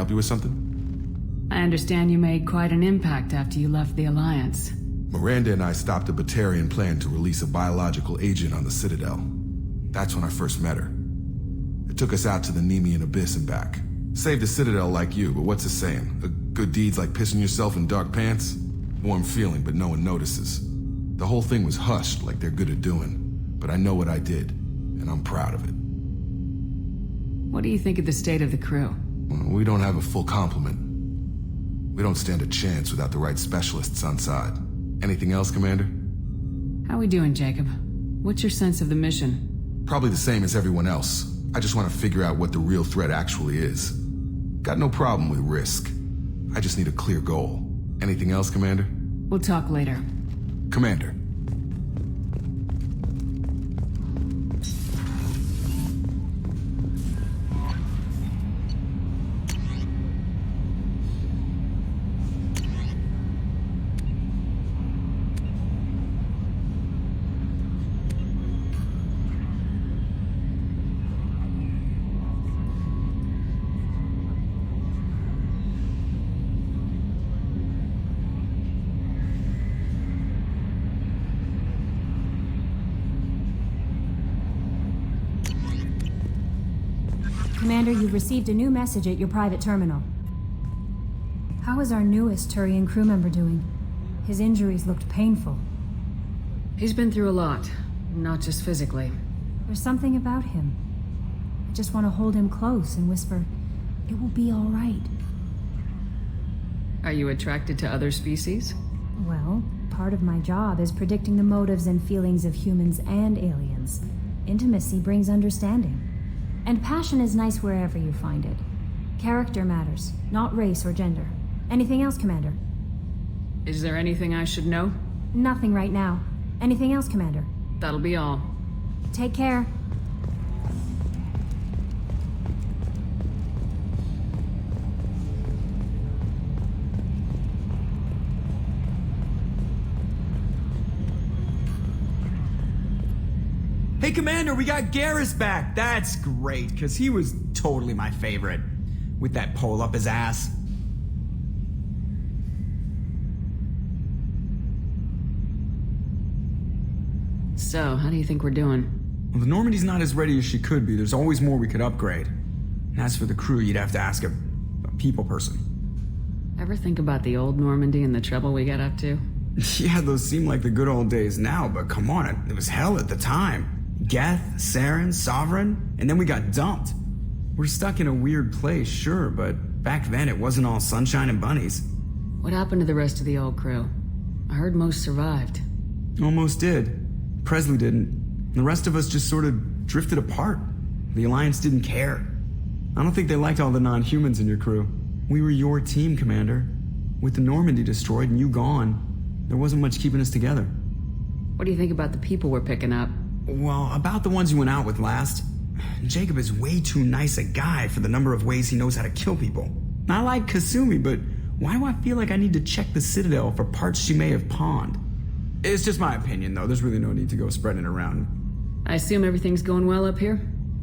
Speaker 15: help you with something?
Speaker 2: I understand you made quite an impact after you left the Alliance.
Speaker 4: Miranda and I stopped a Batarian plan to release a biological agent on the Citadel. That's when I first met her. It took us out to the Nemean Abyss and back. Saved the Citadel like you, but what's the saying? A good deed's like pissing yourself in dark pants? Warm feeling, but no one notices. The whole thing was hushed like they're good at doing. But I know what I did, and I'm proud of it.
Speaker 2: What do you think of the state of the crew?
Speaker 4: Well, we don't have a full complement. We don't stand a chance without the right specialists on side. Anything else, Commander?
Speaker 2: How we doing, Jacob? What's your sense of the mission?
Speaker 4: Probably the same as everyone else. I just want to figure out what the real threat actually is. Got no problem with risk. I just need a clear goal. Anything else, Commander?
Speaker 2: We'll talk later.
Speaker 4: Commander.
Speaker 16: Commander, you've received a new message at your private terminal. How is our newest Turian crew member doing? His injuries looked painful.
Speaker 2: He's been through a lot, not just physically.
Speaker 16: There's something about him. I just want to hold him close and whisper, "It will be all right."
Speaker 2: Are you attracted to other species?
Speaker 16: Well, part of my job is predicting the motives and feelings of humans and aliens. Intimacy brings understanding. And passion is nice wherever you find it. Character matters, not race or gender. Anything else, Commander?
Speaker 2: Is there anything I should know?
Speaker 16: Nothing right now. Anything else, Commander?
Speaker 2: That'll be all.
Speaker 16: Take care.
Speaker 17: Hey, Commander, we got Garrus back. That's great, because he was totally my favorite. With that pole up his ass.
Speaker 2: So, how do you think we're doing?
Speaker 17: Well, the Normandy's not as ready as she could be. There's always more we could upgrade. And as for the crew, you'd have to ask a people person.
Speaker 2: Ever think about the old Normandy and the trouble we got up to?
Speaker 17: Yeah, those seem like the good old days now, but come on, it was hell at the time. Geth, Saren, Sovereign, and then we got dumped. We're stuck in a weird place, sure, but back then it wasn't all sunshine and bunnies.
Speaker 2: What happened to the rest of the old crew? I heard most survived.
Speaker 17: Almost did. Presley didn't. The rest of us just sort of drifted apart. The Alliance didn't care. I don't think they liked all the non-humans in your crew. We were your team, Commander. With the Normandy destroyed and you gone, there wasn't much keeping us together.
Speaker 2: What do you think about the people we're picking up?
Speaker 17: Well, about the ones you went out with last. Jacob is way too nice a guy for the number of ways he knows how to kill people. I like Kasumi, but why do I feel like I need to check the Citadel for parts she may have pawned? It's just my opinion, though. There's really no need to go spreading it around.
Speaker 2: I assume everything's going well up here?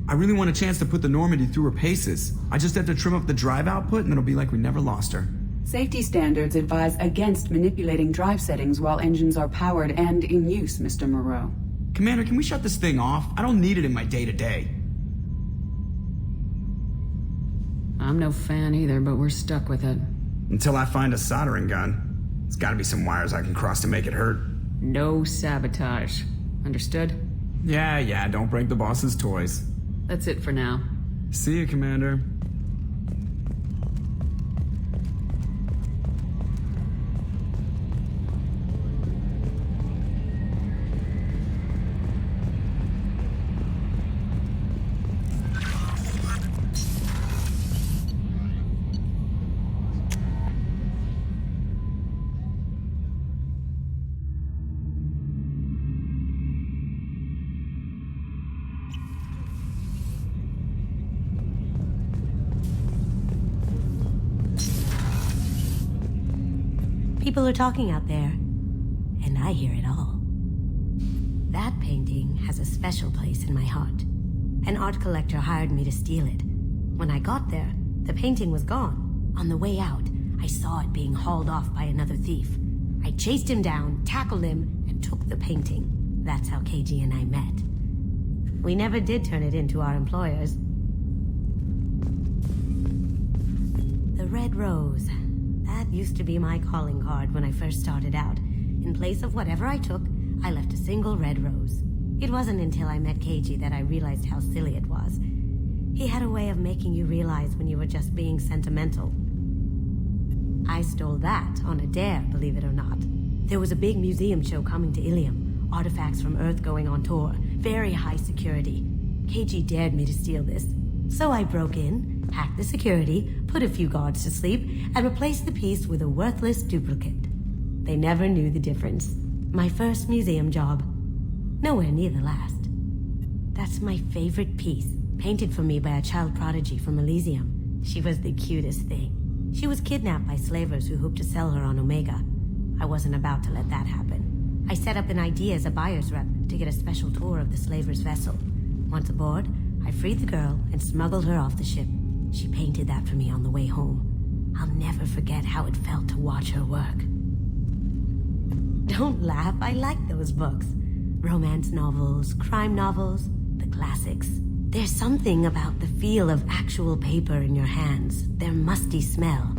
Speaker 17: I really want a chance to put the Normandy through her paces. I just have to trim up the drive output and it'll be like we never lost her.
Speaker 9: Safety standards advise against manipulating drive settings while engines are powered and in use, Mr. Moreau.
Speaker 17: Commander, can we shut this thing off? I don't need it in my day-to-day.
Speaker 2: I'm no fan either, but we're stuck with it.
Speaker 17: Until I find a soldering gun. There's gotta be some wires I can cross to make it hurt.
Speaker 2: No sabotage. Understood?
Speaker 17: Yeah, don't break the boss's toys.
Speaker 2: That's it for now.
Speaker 17: See you, Commander.
Speaker 3: People are talking out there, and I hear it all. That painting has a special place in my heart. An art collector hired me to steal it. When I got there, the painting was gone. On the way out, I saw it being hauled off by another thief. I chased him down, tackled him, and took the painting. That's how KG and I met. We never did turn it into our employers. The Red Rose. That used to be my calling card when I first started out. In place of whatever I took, I left a single red rose. It wasn't until I met KG that I realized how silly it was. He had a way of making you realize when you were just being sentimental. I stole that on a dare, believe it or not. There was a big museum show coming to Ilium. Artifacts from Earth going on tour. Very high security. KG dared me to steal this. So I broke in, hacked the security, put a few guards to sleep, and replaced the piece with a worthless duplicate. They never knew the difference. My first museum job. Nowhere near the last. That's my favorite piece, painted for me by a child prodigy from Elysium. She was the cutest thing. She was kidnapped by slavers who hoped to sell her on Omega. I wasn't about to let that happen. I set up an idea as a buyer's rep to get a special tour of the slaver's vessel. Once aboard, I freed the girl and smuggled her off the ship. She painted that for me on the way home. I'll never forget how it felt to watch her work. Don't laugh, I like those books. Romance novels, crime novels, the classics. There's something about the feel of actual paper in your hands, their musty smell.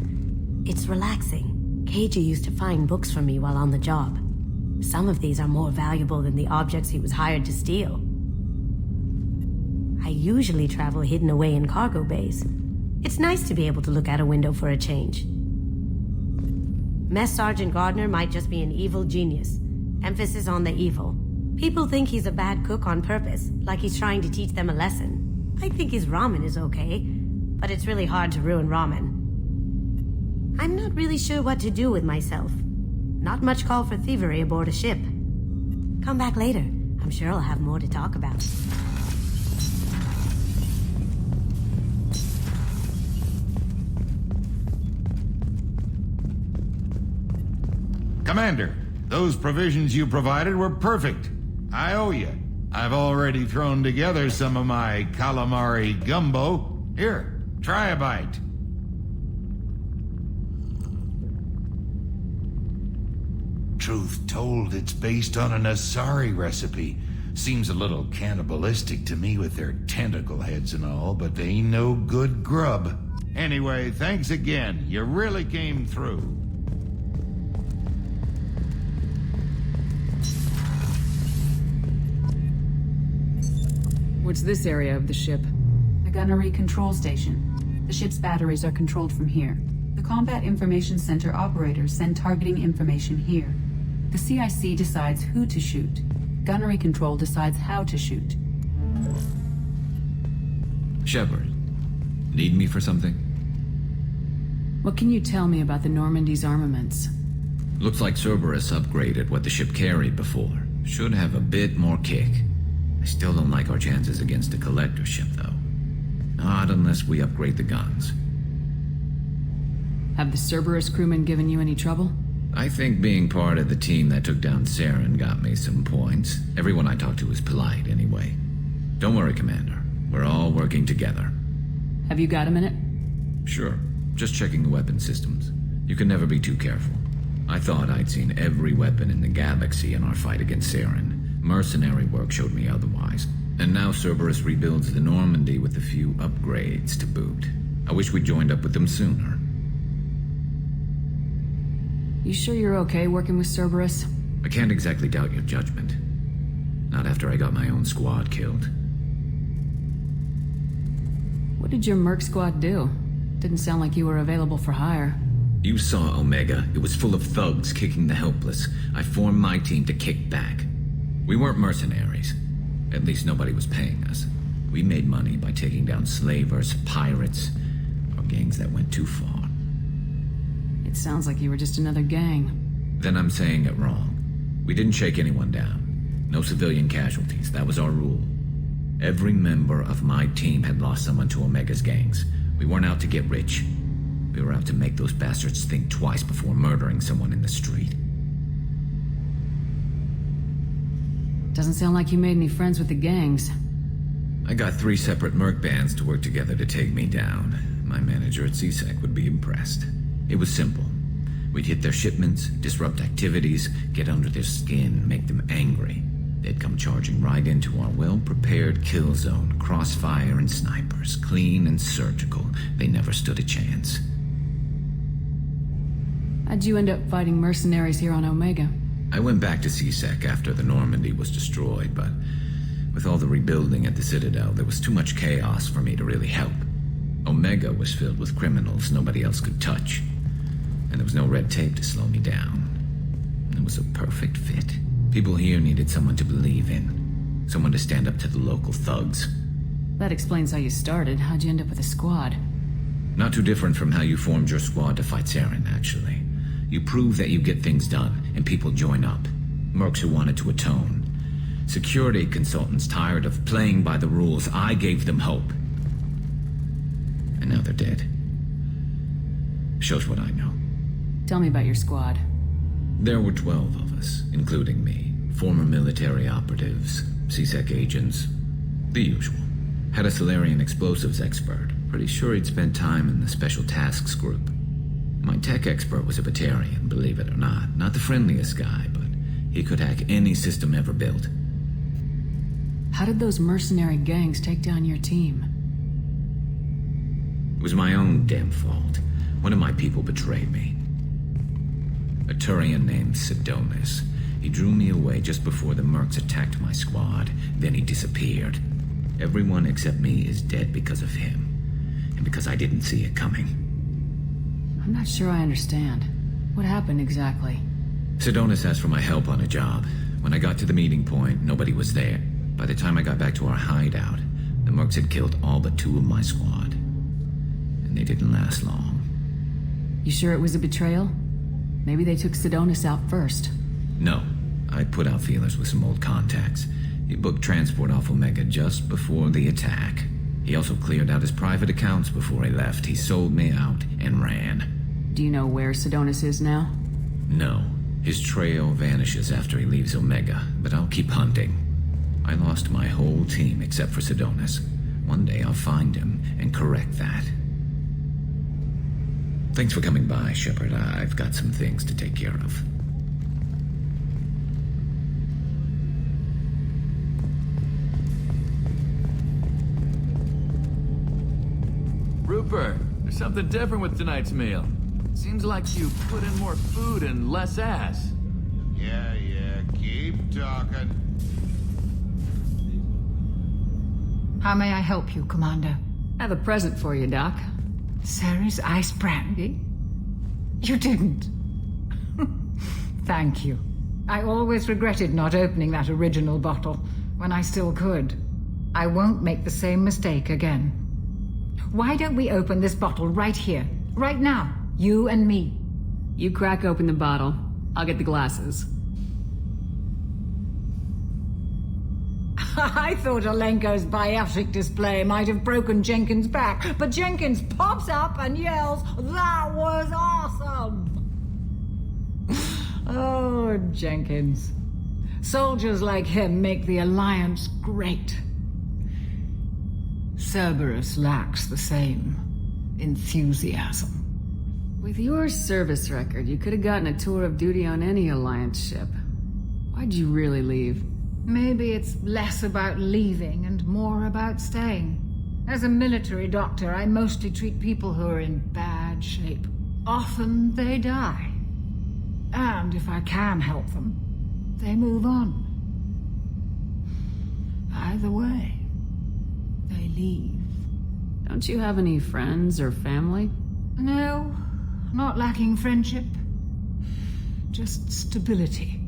Speaker 3: It's relaxing. KG used to find books for me while on the job. Some of these are more valuable than the objects he was hired to steal. I usually travel hidden away in cargo bays. It's nice to be able to look out a window for a change. Mess Sergeant Gardner might just be an evil genius. Emphasis on the evil. People think he's a bad cook on purpose, like he's trying to teach them a lesson. I think his ramen is okay, but it's really hard to ruin ramen. I'm not really sure what to do with myself. Not much call for thievery aboard a ship. Come back later. I'm sure I'll have more to talk about.
Speaker 18: Commander, those provisions you provided were perfect. I owe you. I've already thrown together some of my calamari gumbo. Here, try a bite. Truth told, it's based on an Asari recipe. Seems a little cannibalistic to me with their tentacle heads and all, but they ain't no good grub. Anyway, thanks again. You really came through.
Speaker 2: What's this area of the ship?
Speaker 9: The gunnery control station. The ship's batteries are controlled from here. The Combat Information Center operators send targeting information here. The CIC decides who to shoot. Gunnery control decides how to shoot.
Speaker 12: Shepard, need me for something?
Speaker 2: What can you tell me about the Normandy's armaments?
Speaker 12: Looks like Cerberus upgraded what the ship carried before. Should have a bit more kick. I still don't like our chances against a collector ship, though. Not unless we upgrade the guns.
Speaker 2: Have the Cerberus crewmen given you any trouble?
Speaker 12: I think being part of the team that took down Saren got me some points. Everyone I talked to was polite, anyway. Don't worry, Commander. We're all working together.
Speaker 2: Have you got a minute?
Speaker 12: Sure. Just checking the weapon systems. You can never be too careful. I thought I'd seen every weapon in the galaxy in our fight against Saren. Mercenary work showed me otherwise. And now Cerberus rebuilds the Normandy with a few upgrades to boot. I wish we'd joined up with them sooner.
Speaker 2: You sure you're okay working with Cerberus?
Speaker 12: I can't exactly doubt your judgment. Not after I got my own squad killed.
Speaker 2: What did your merc squad do? Didn't sound like you were available for hire.
Speaker 12: You saw Omega. It was full of thugs kicking the helpless. I formed my team to kick back. We weren't mercenaries. At least nobody was paying us. We made money by taking down slavers, pirates, or gangs that went too far.
Speaker 2: It sounds like you were just another gang.
Speaker 12: Then I'm saying it wrong. We didn't shake anyone down. No civilian casualties. That was our rule. Every member of my team had lost someone to Omega's gangs. We weren't out to get rich. We were out to make those bastards think twice before murdering someone in the street.
Speaker 2: Doesn't sound like you made any friends with the gangs.
Speaker 12: I got 3 separate merc bands to work together to take me down. My manager at CSEC would be impressed. It was simple. We'd hit their shipments, disrupt activities, get under their skin, make them angry. They'd come charging right into our well-prepared kill zone, crossfire and snipers, clean and surgical. They never stood a chance.
Speaker 2: How'd you end up fighting mercenaries here on Omega?
Speaker 12: I went back to CSEC after the Normandy was destroyed, but with all the rebuilding at the Citadel, there was too much chaos for me to really help. Omega was filled with criminals nobody else could touch, and there was no red tape to slow me down. It was a perfect fit. People here needed someone to believe in, someone to stand up to the local thugs.
Speaker 2: That explains how you started. How'd you end up with a squad?
Speaker 12: Not too different from how you formed your squad to fight Saren, actually. You prove that you get things done, and people join up. Mercs who wanted to atone. Security consultants tired of playing by the rules. I gave them hope. And now they're dead. Shows what I know.
Speaker 2: Tell me about your squad.
Speaker 12: There were 12 of us, including me. Former military operatives, CSEC agents, the usual. Had a Solarian explosives expert. Pretty sure he'd spent time in the Special Tasks Group. My tech expert was a Batarian, believe it or not. Not the friendliest guy, but he could hack any system ever built.
Speaker 2: How did those mercenary gangs take down your team?
Speaker 12: It was my own damn fault. One of my people betrayed me. A Turian named Sidonis. He drew me away just before the Mercs attacked my squad. Then he disappeared. Everyone except me is dead because of him. And because I didn't see it coming.
Speaker 2: I'm not sure I understand. What happened exactly?
Speaker 12: Sidonis asked for my help on a job. When I got to the meeting point, nobody was there. By the time I got back to our hideout, the Mercs had killed all but 2 of my squad. And they didn't last long.
Speaker 2: You sure it was a betrayal? Maybe they took Sidonis out first.
Speaker 12: No. I put out feelers with some old contacts. He booked transport off Omega just before the attack. He also cleared out his private accounts before he left. He sold me out and ran.
Speaker 2: Do you know where Sidonis is now?
Speaker 12: No. His trail vanishes after he leaves Omega, but I'll keep hunting. I lost my whole team except for Sidonis. One day I'll find him and correct that. Thanks for coming by, Shepard. I've got some things to take care of.
Speaker 15: Rupert, there's something different with tonight's meal. Seems like you put in more food and less ass.
Speaker 18: Yeah, keep talking.
Speaker 19: How may I help you, Commander?
Speaker 2: I have a present for you, Doc.
Speaker 19: Sarah's ice brandy? You didn't. Thank you. I always regretted not opening that original bottle when I still could. I won't make the same mistake again. Why don't we open this bottle right here, right now, you and me?
Speaker 2: You crack open the bottle. I'll get the glasses.
Speaker 19: I thought Alenko's biotic display might have broken Jenkins' back, but Jenkins pops up and yells, "That was awesome!" Oh, Jenkins. Soldiers like him make the Alliance great. Cerberus lacks the same enthusiasm.
Speaker 2: With your service record, you could have gotten a tour of duty on any Alliance ship. Why'd you really leave?
Speaker 19: Maybe it's less about leaving and more about staying. As a military doctor, I mostly treat people who are in bad shape. Often they die. And if I can help them, they move on. Either way, they leave.
Speaker 2: Don't you have any friends or family?
Speaker 19: No, not lacking friendship. Just stability.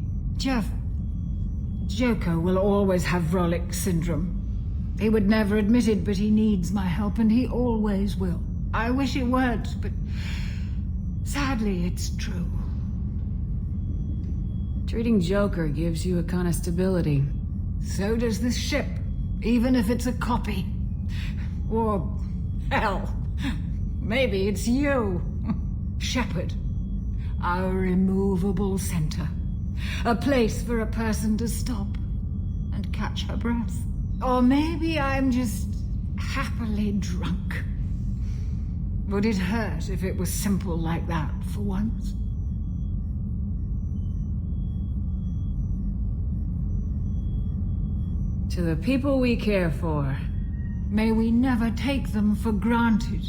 Speaker 19: Joko will always have Vrolik syndrome. He would never admit it, but he needs my help, and he always will. I wish it weren't, but sadly, it's true.
Speaker 2: Treating Joker gives you a kind of stability.
Speaker 19: So does this ship, even if it's a copy. Or, hell, maybe it's you. Shepard, our immovable center. A place for a person to stop and catch her breath. Or maybe I'm just happily drunk. Would it hurt if it was simple like that for once?
Speaker 2: To the people we care for.
Speaker 19: May we never take them for granted.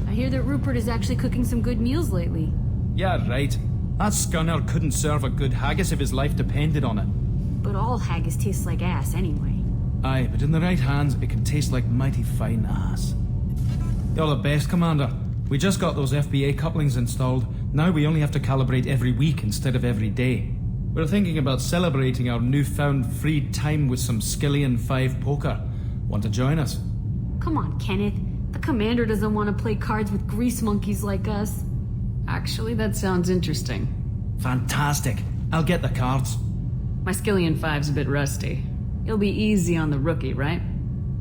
Speaker 2: I hear that Rupert is actually cooking some good meals lately.
Speaker 20: Yeah, right. That scunner couldn't serve a good haggis if his life depended on it.
Speaker 2: But all haggis tastes like ass anyway.
Speaker 20: Aye, but in the right hands, it can taste like mighty fine ass. You're the best, Commander. We just got those FBA couplings installed. Now we only have to calibrate every week instead of every day. We're thinking about celebrating our newfound free time with some Skillian 5 poker. Want to join us?
Speaker 2: Come on, Kenneth. The commander doesn't want to play cards with grease monkeys like us. Actually, that sounds interesting.
Speaker 20: Fantastic. I'll get the cards.
Speaker 2: My Skillian 5's a bit rusty. You'll be easy on the rookie, right?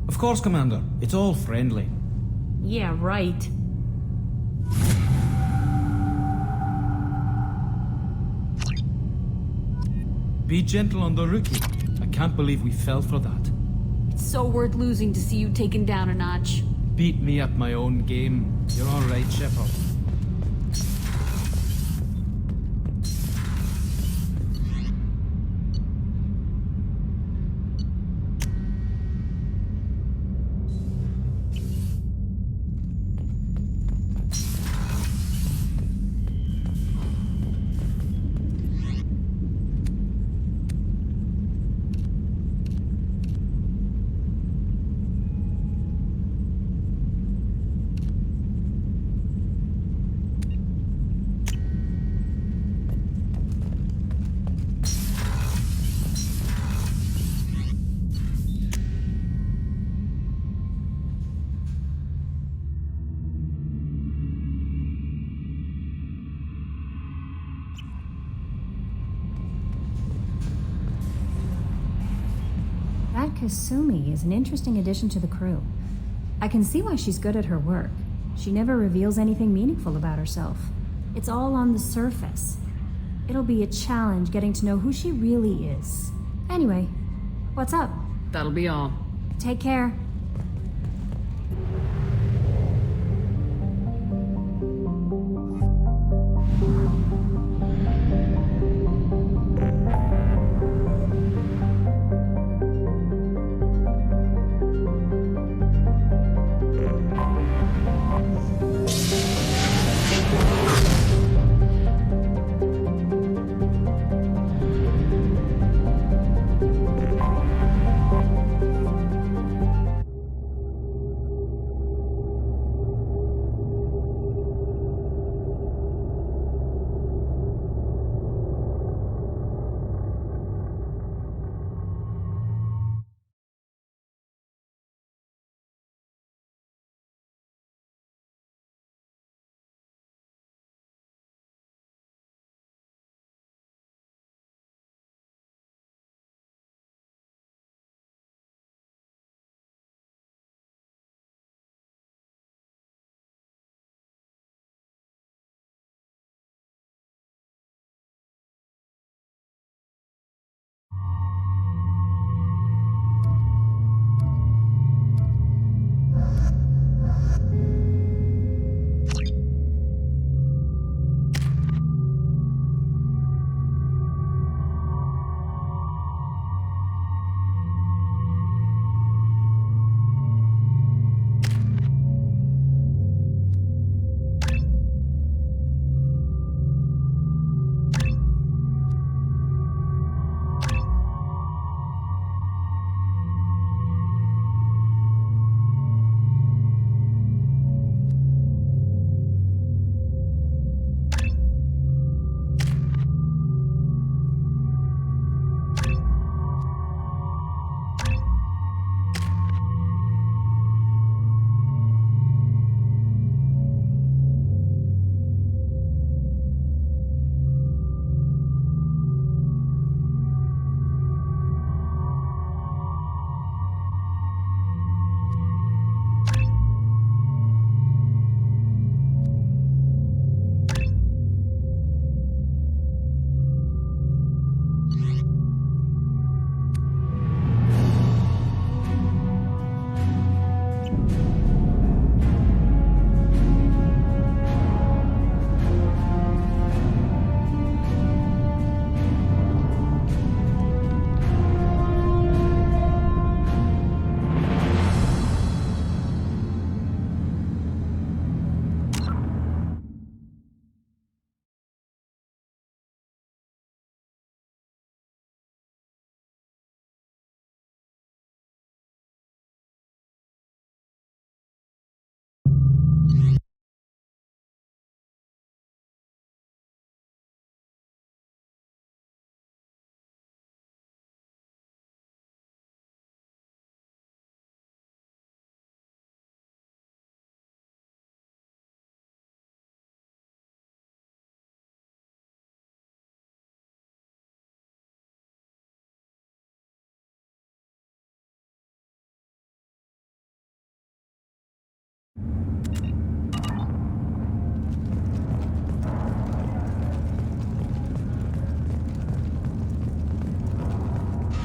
Speaker 20: Of course, Commander. It's all friendly.
Speaker 16: Yeah, right.
Speaker 20: Be gentle on the rookie. I can't believe we fell for that.
Speaker 2: It's so worth losing to see you taken down a notch.
Speaker 20: Beat me at my own game. You're all right, Shepard.
Speaker 16: That Kasumi is an interesting addition to the crew. I can see why she's good at her work. She never reveals anything meaningful about herself. It's all on the surface. It'll be a challenge getting to know who she really is. Anyway, what's up?
Speaker 2: That'll be all.
Speaker 16: Take care.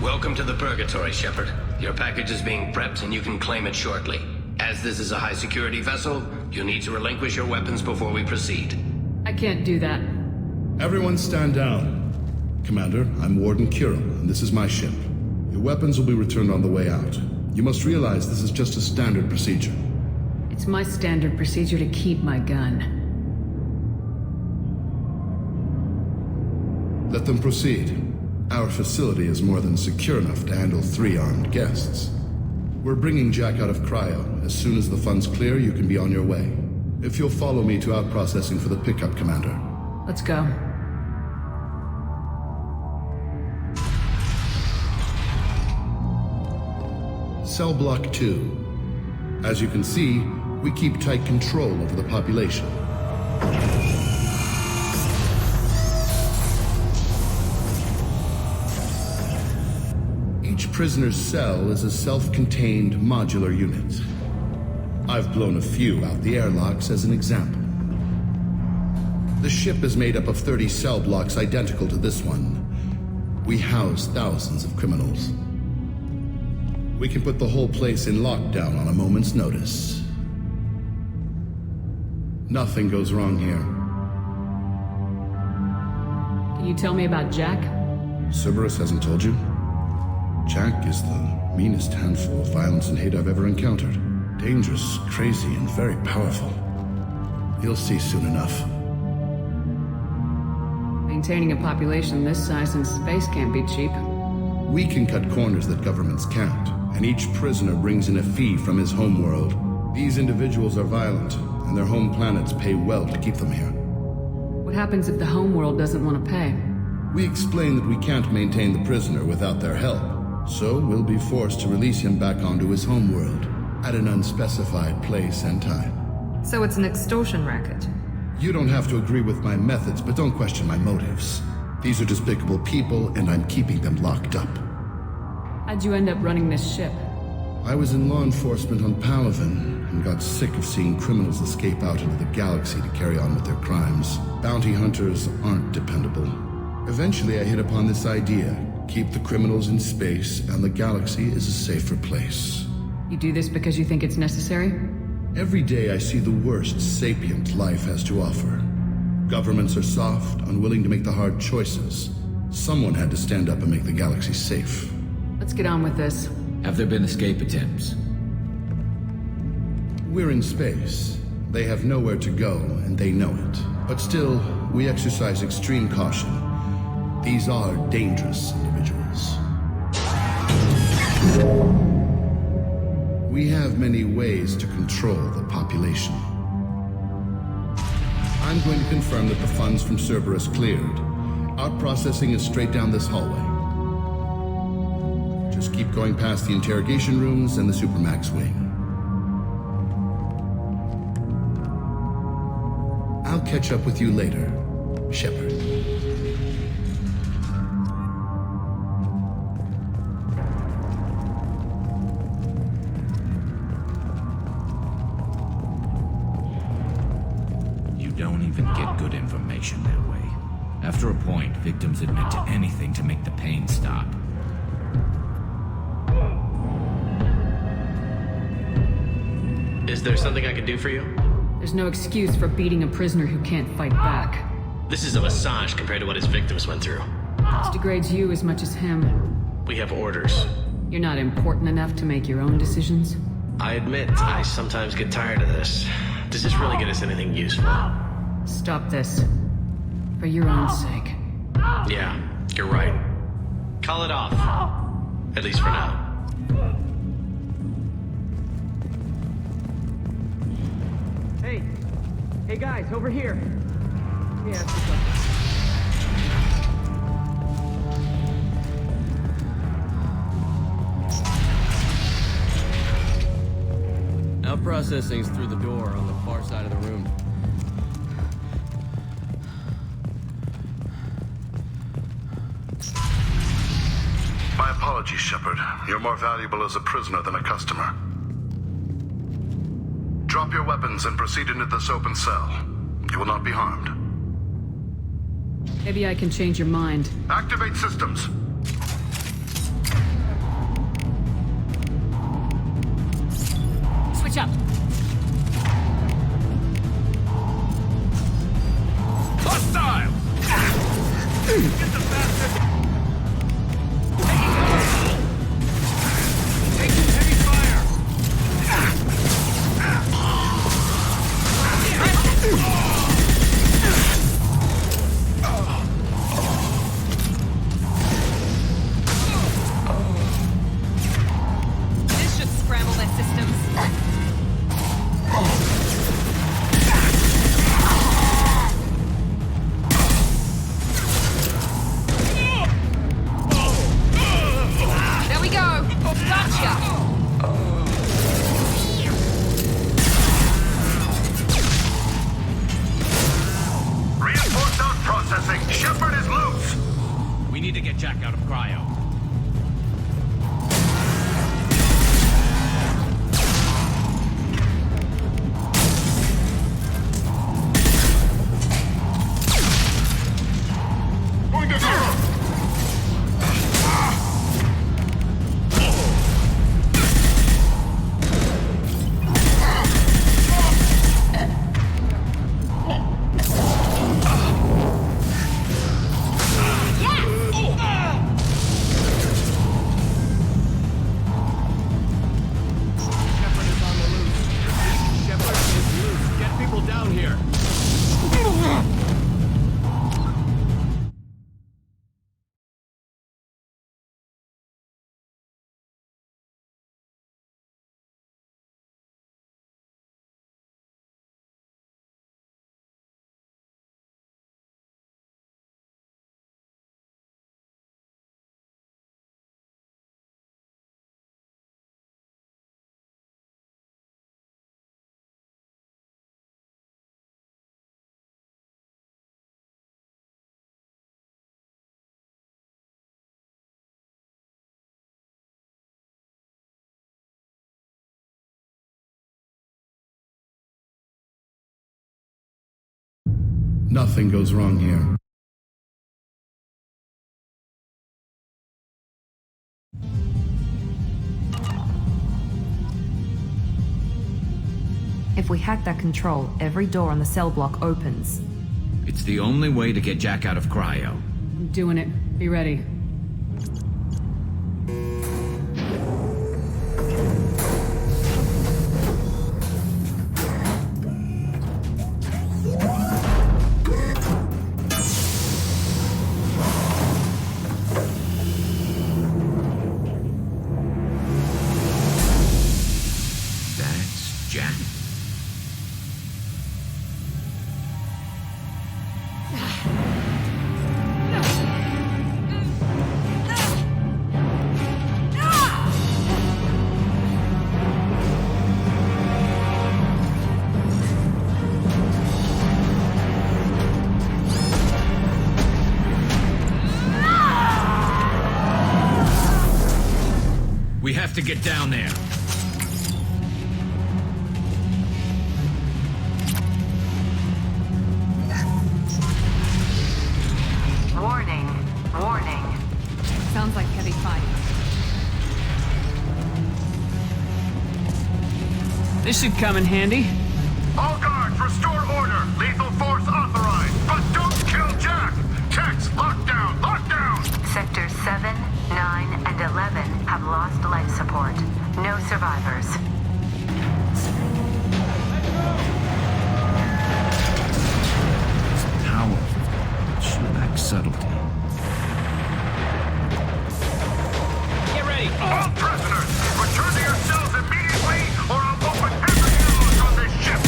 Speaker 21: Welcome to the Purgatory, Shepard. Your package is being prepped and you can claim it shortly. As this is a high-security vessel, you'll need to relinquish your weapons before we proceed.
Speaker 2: I can't do that.
Speaker 22: Everyone stand down. Commander, I'm Warden Kirill, and this is my ship. Your weapons will be returned on the way out. You must realize this is just a standard procedure.
Speaker 2: It's my standard procedure to keep my gun.
Speaker 22: Let them proceed. Our facility is more than secure enough to handle 3 armed guests. We're bringing Jack out of cryo. As soon as the funds clear, you can be on your way. If you'll follow me to out-processing for the pickup, Commander.
Speaker 2: Let's go.
Speaker 22: Cell Block 2. As you can see, we keep tight control over the population. Each prisoner's cell is a self-contained modular unit. I've blown a few out the airlocks as an example. The ship is made up of 30 cell blocks identical to this one. We house thousands of criminals. We can put the whole place in lockdown on a moment's notice. Nothing goes wrong here.
Speaker 2: Can you tell me about Jack?
Speaker 22: Cerberus hasn't told you? Jack is the meanest handful of violence and hate I've ever encountered. Dangerous, crazy, and very powerful. You'll see soon enough.
Speaker 2: Maintaining a population this size in space can't be cheap.
Speaker 22: We can cut corners that governments can't, and each prisoner brings in a fee from his homeworld. These individuals are violent, and their home planets pay well to keep them here.
Speaker 2: What happens if the homeworld doesn't want to pay?
Speaker 22: We explain that we can't maintain the prisoner without their help, so we'll be forced to release him back onto his homeworld at an unspecified place and time.
Speaker 23: So it's an extortion racket.
Speaker 22: You don't have to agree with my methods, but don't question my motives. These are despicable people, and I'm keeping them locked up.
Speaker 2: How'd you end up running this ship?
Speaker 22: I was in law enforcement on Palaven, and got sick of seeing criminals escape out into the galaxy to carry on with their crimes. Bounty hunters aren't dependable. Eventually I hit upon this idea. Keep the criminals in space, and the galaxy is a safer place.
Speaker 2: You do this because you think it's necessary?
Speaker 22: Every day I see the worst sapient life has to offer. Governments are soft, unwilling to make the hard choices. Someone had to stand up and make the galaxy safe.
Speaker 2: Let's get on with this.
Speaker 12: Have there been escape attempts?
Speaker 22: We're in space. They have nowhere to go, and they know it. But still, we exercise extreme caution. These are dangerous individuals. We have many ways to control the population. I'm going to confirm that the funds from Cerberus cleared. Our processing is straight down this hallway. Just keep going past the interrogation rooms and the Supermax wing. I'll catch up with you later, Shepard.
Speaker 12: You don't even get good information that way. After a point, victims admit to anything to make the pain stop.
Speaker 24: Is there something I can do for you?
Speaker 2: There's no excuse for beating a prisoner who can't fight back.
Speaker 24: This is a massage compared to what his victims went through.
Speaker 2: This degrades you as much as him.
Speaker 24: We have orders.
Speaker 2: You're not important enough to make your own decisions?
Speaker 24: I admit, I sometimes get tired of this. Does this really get us anything useful?
Speaker 2: Stop this. For your own sake.
Speaker 24: Yeah, you're right. Call it off. At least for now.
Speaker 7: Hey guys, over here. Yeah.
Speaker 15: Now processing's through the door on the far side of the room.
Speaker 25: My apologies, Shepard. You're more valuable as a prisoner than a customer. Drop your weapons and proceed into this open cell. You will not be harmed.
Speaker 2: Maybe I can change your mind.
Speaker 25: Activate systems.
Speaker 2: Switch up.
Speaker 15: Hostile! Get the bastard! Taking heavy fire!
Speaker 2: This should scramble their systems. There we go! Gotcha!
Speaker 25: Reinforced out processing. Shepard is loose.
Speaker 7: We need to get Jack out of cryo.
Speaker 25: Going to zero.
Speaker 15: Shepard is on the loose. Shepard is loose. Get people down here.
Speaker 22: Nothing goes wrong here.
Speaker 1: If we hack that control, every door on the cell block opens.
Speaker 12: It's the only way to get Jack out of cryo.
Speaker 2: I'm doing it. Be ready.
Speaker 12: That's Jack. We have to get down there.
Speaker 1: Warning. Warning. Sounds like heavy fire.
Speaker 2: This should come in handy.
Speaker 25: All guards, restore order. Lethal force authorized. But don't kill Jack. Text, lockdown, lockdown.
Speaker 1: Sectors 7, 9, and 11 have lost life support. No survivors.
Speaker 12: Powerful. She lacks subtlety.
Speaker 2: Get ready.
Speaker 25: All prisoners, return to your cells immediately, or I'll open every nose on this ship.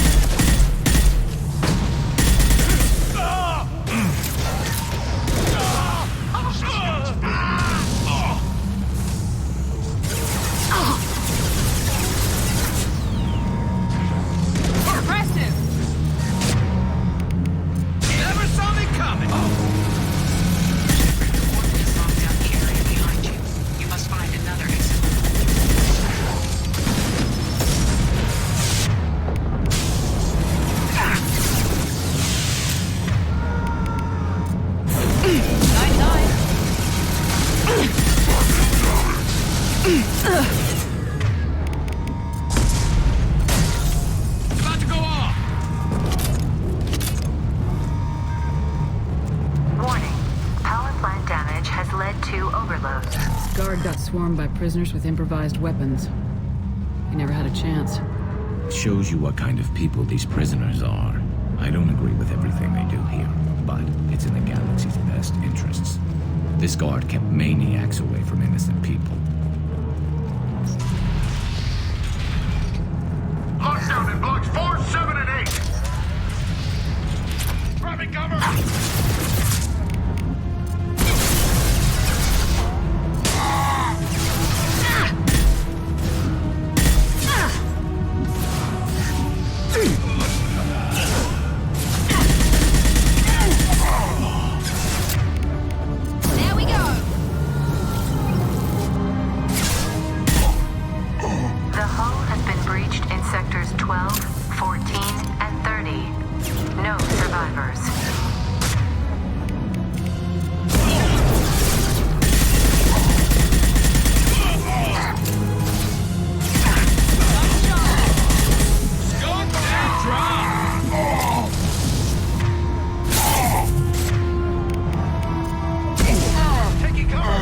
Speaker 2: swarmed by prisoners with improvised weapons. We never had a chance.
Speaker 12: It shows you what kind of people these prisoners are. I don't agree with everything they do here, but it's in the galaxy's best interests. This guard kept maniacs away from innocent people.
Speaker 25: Lockdown in blocks 4, 7, and 8. Grabbing cover.
Speaker 1: There we go. The hull has been breached in sectors 12, 14, and 30. No survivors.
Speaker 25: Taking cover.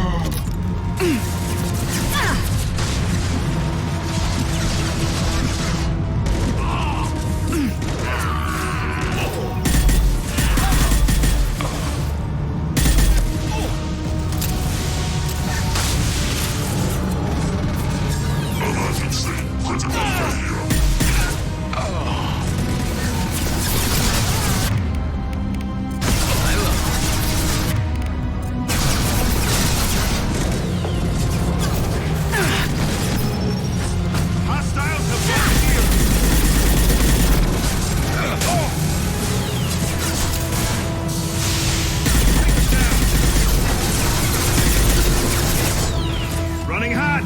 Speaker 25: Hostiles have blocked here. Running hot.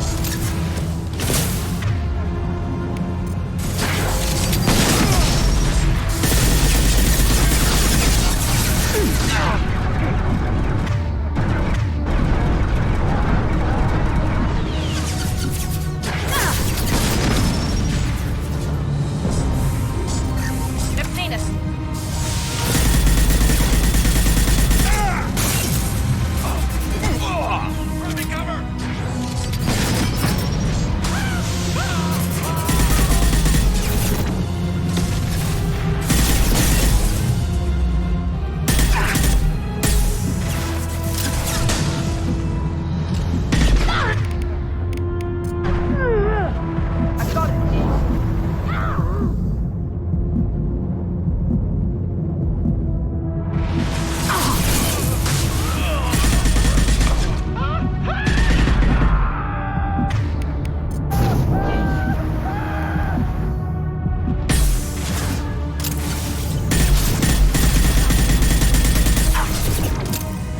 Speaker 1: They've seen us.
Speaker 25: Grabbing cover. I got it.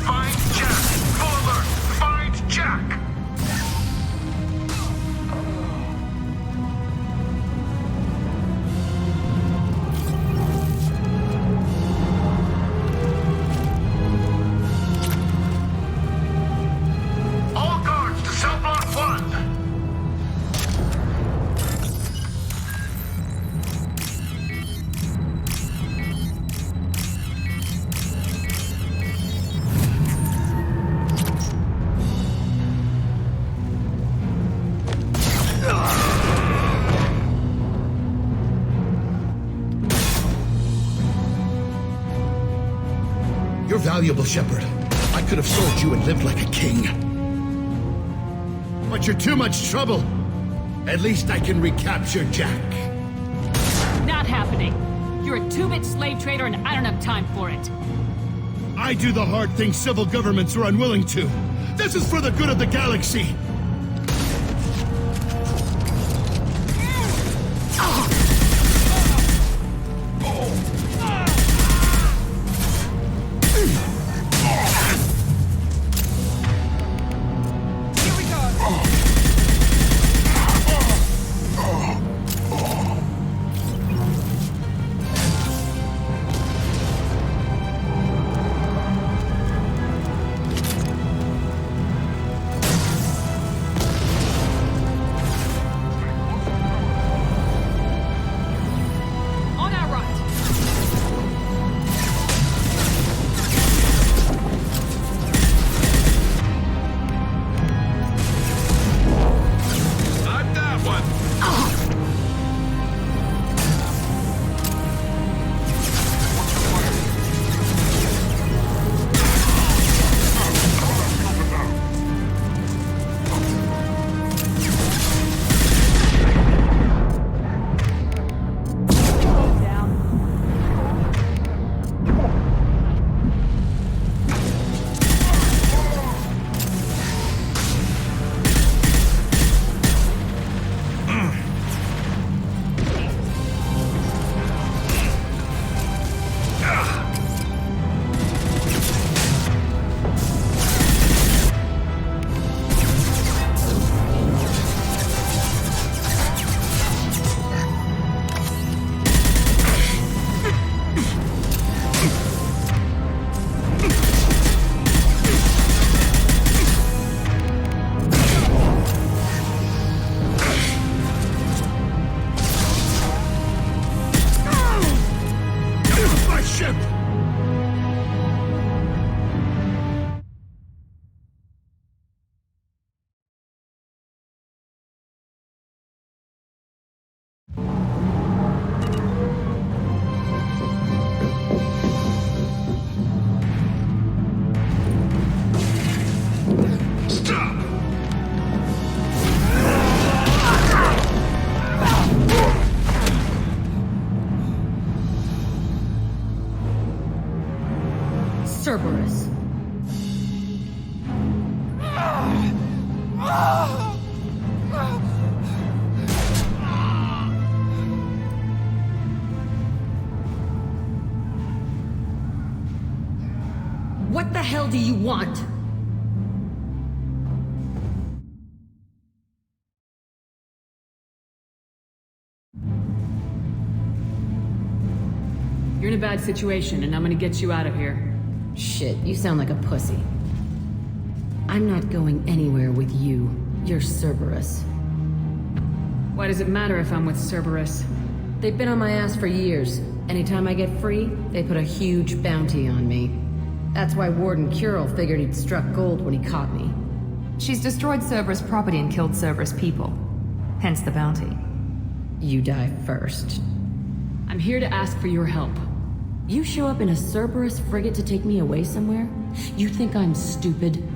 Speaker 25: Find Jack. Full alert. Find Jack. All guards to cell block 1.
Speaker 22: You're valuable, Shepard. I could have sold you and lived like a king. But you're too much trouble. At least I can recapture Jack.
Speaker 2: Not happening. You're a two-bit slave trader and I don't have time for it.
Speaker 22: I do the hard things civil governments are unwilling to. This is for the good of the galaxy.
Speaker 2: Cerberus. What the hell do you want? You're in a bad situation, and I'm gonna get you out of here.
Speaker 5: Shit, you sound like a pussy. I'm not going anywhere with you. You're Cerberus.
Speaker 2: Why does it matter if I'm with Cerberus?
Speaker 5: They've been on my ass for years. Anytime I get free, they put a huge bounty on me. That's why Warden Curel figured he'd struck gold when he caught me.
Speaker 10: She's destroyed Cerberus property and killed Cerberus people. Hence the bounty.
Speaker 5: You die first.
Speaker 2: I'm here to ask for your help.
Speaker 5: You show up in a Cerberus frigate to take me away somewhere? You think I'm stupid?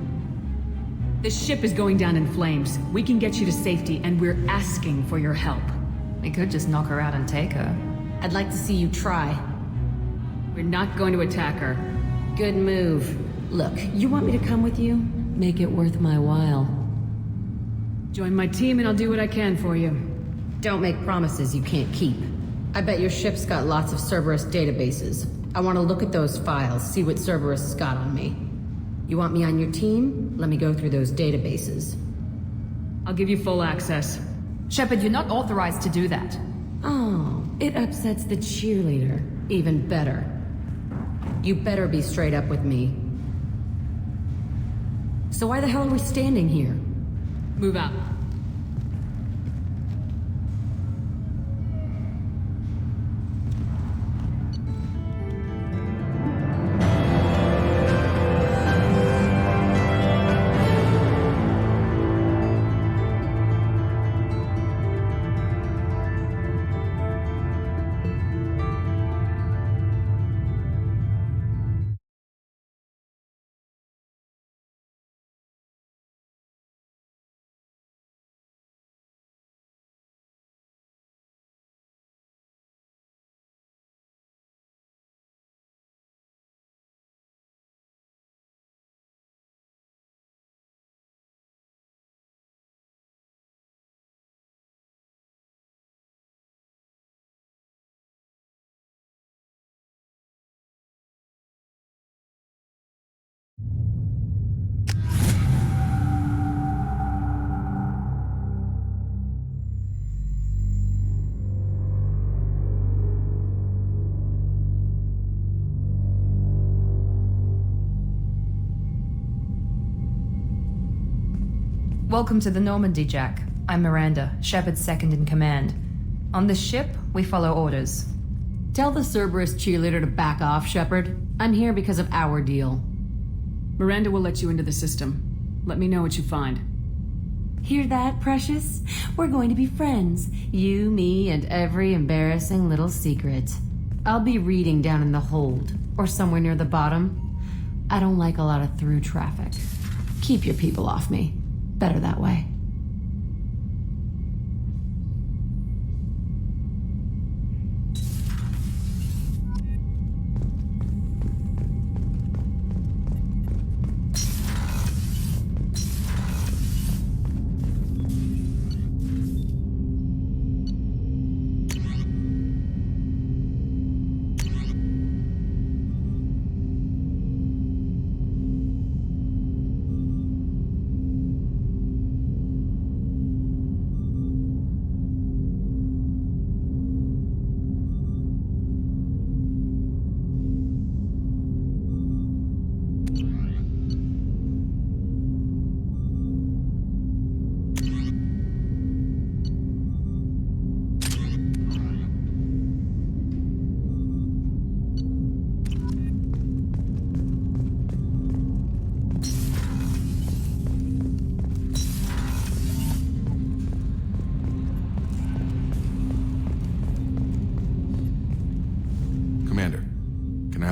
Speaker 2: This ship is going down in flames. We can get you to safety, and we're asking for your help.
Speaker 10: We could just knock her out and take her.
Speaker 5: I'd like to see you try.
Speaker 2: We're not going to attack her.
Speaker 5: Good move. Look, you want me to come with you? Make it worth my while.
Speaker 2: Join my team and I'll do what I can for you.
Speaker 5: Don't make promises you can't keep. I bet your ship's got lots of Cerberus databases. I want to look at those files, see what Cerberus has got on me. You want me on your team? Let me go through those databases.
Speaker 2: I'll give you full access.
Speaker 10: Shepard, you're not authorized to do that.
Speaker 5: Oh, it upsets the cheerleader. Even better. You better be straight up with me. So why the hell are we standing here?
Speaker 2: Move out.
Speaker 10: Welcome to the Normandy, Jack. I'm Miranda, Shepard's second in command. On this ship, we follow orders.
Speaker 5: Tell the Cerberus cheerleader to back off, Shepard. I'm here because of our deal.
Speaker 2: Miranda will let you into the system. Let me know what you find.
Speaker 5: Hear that, Precious? We're going to be friends. You, me, and every embarrassing little secret. I'll be reading down in the hold, or somewhere near the bottom. I don't like a lot of through traffic. Keep your people off me. Better that way.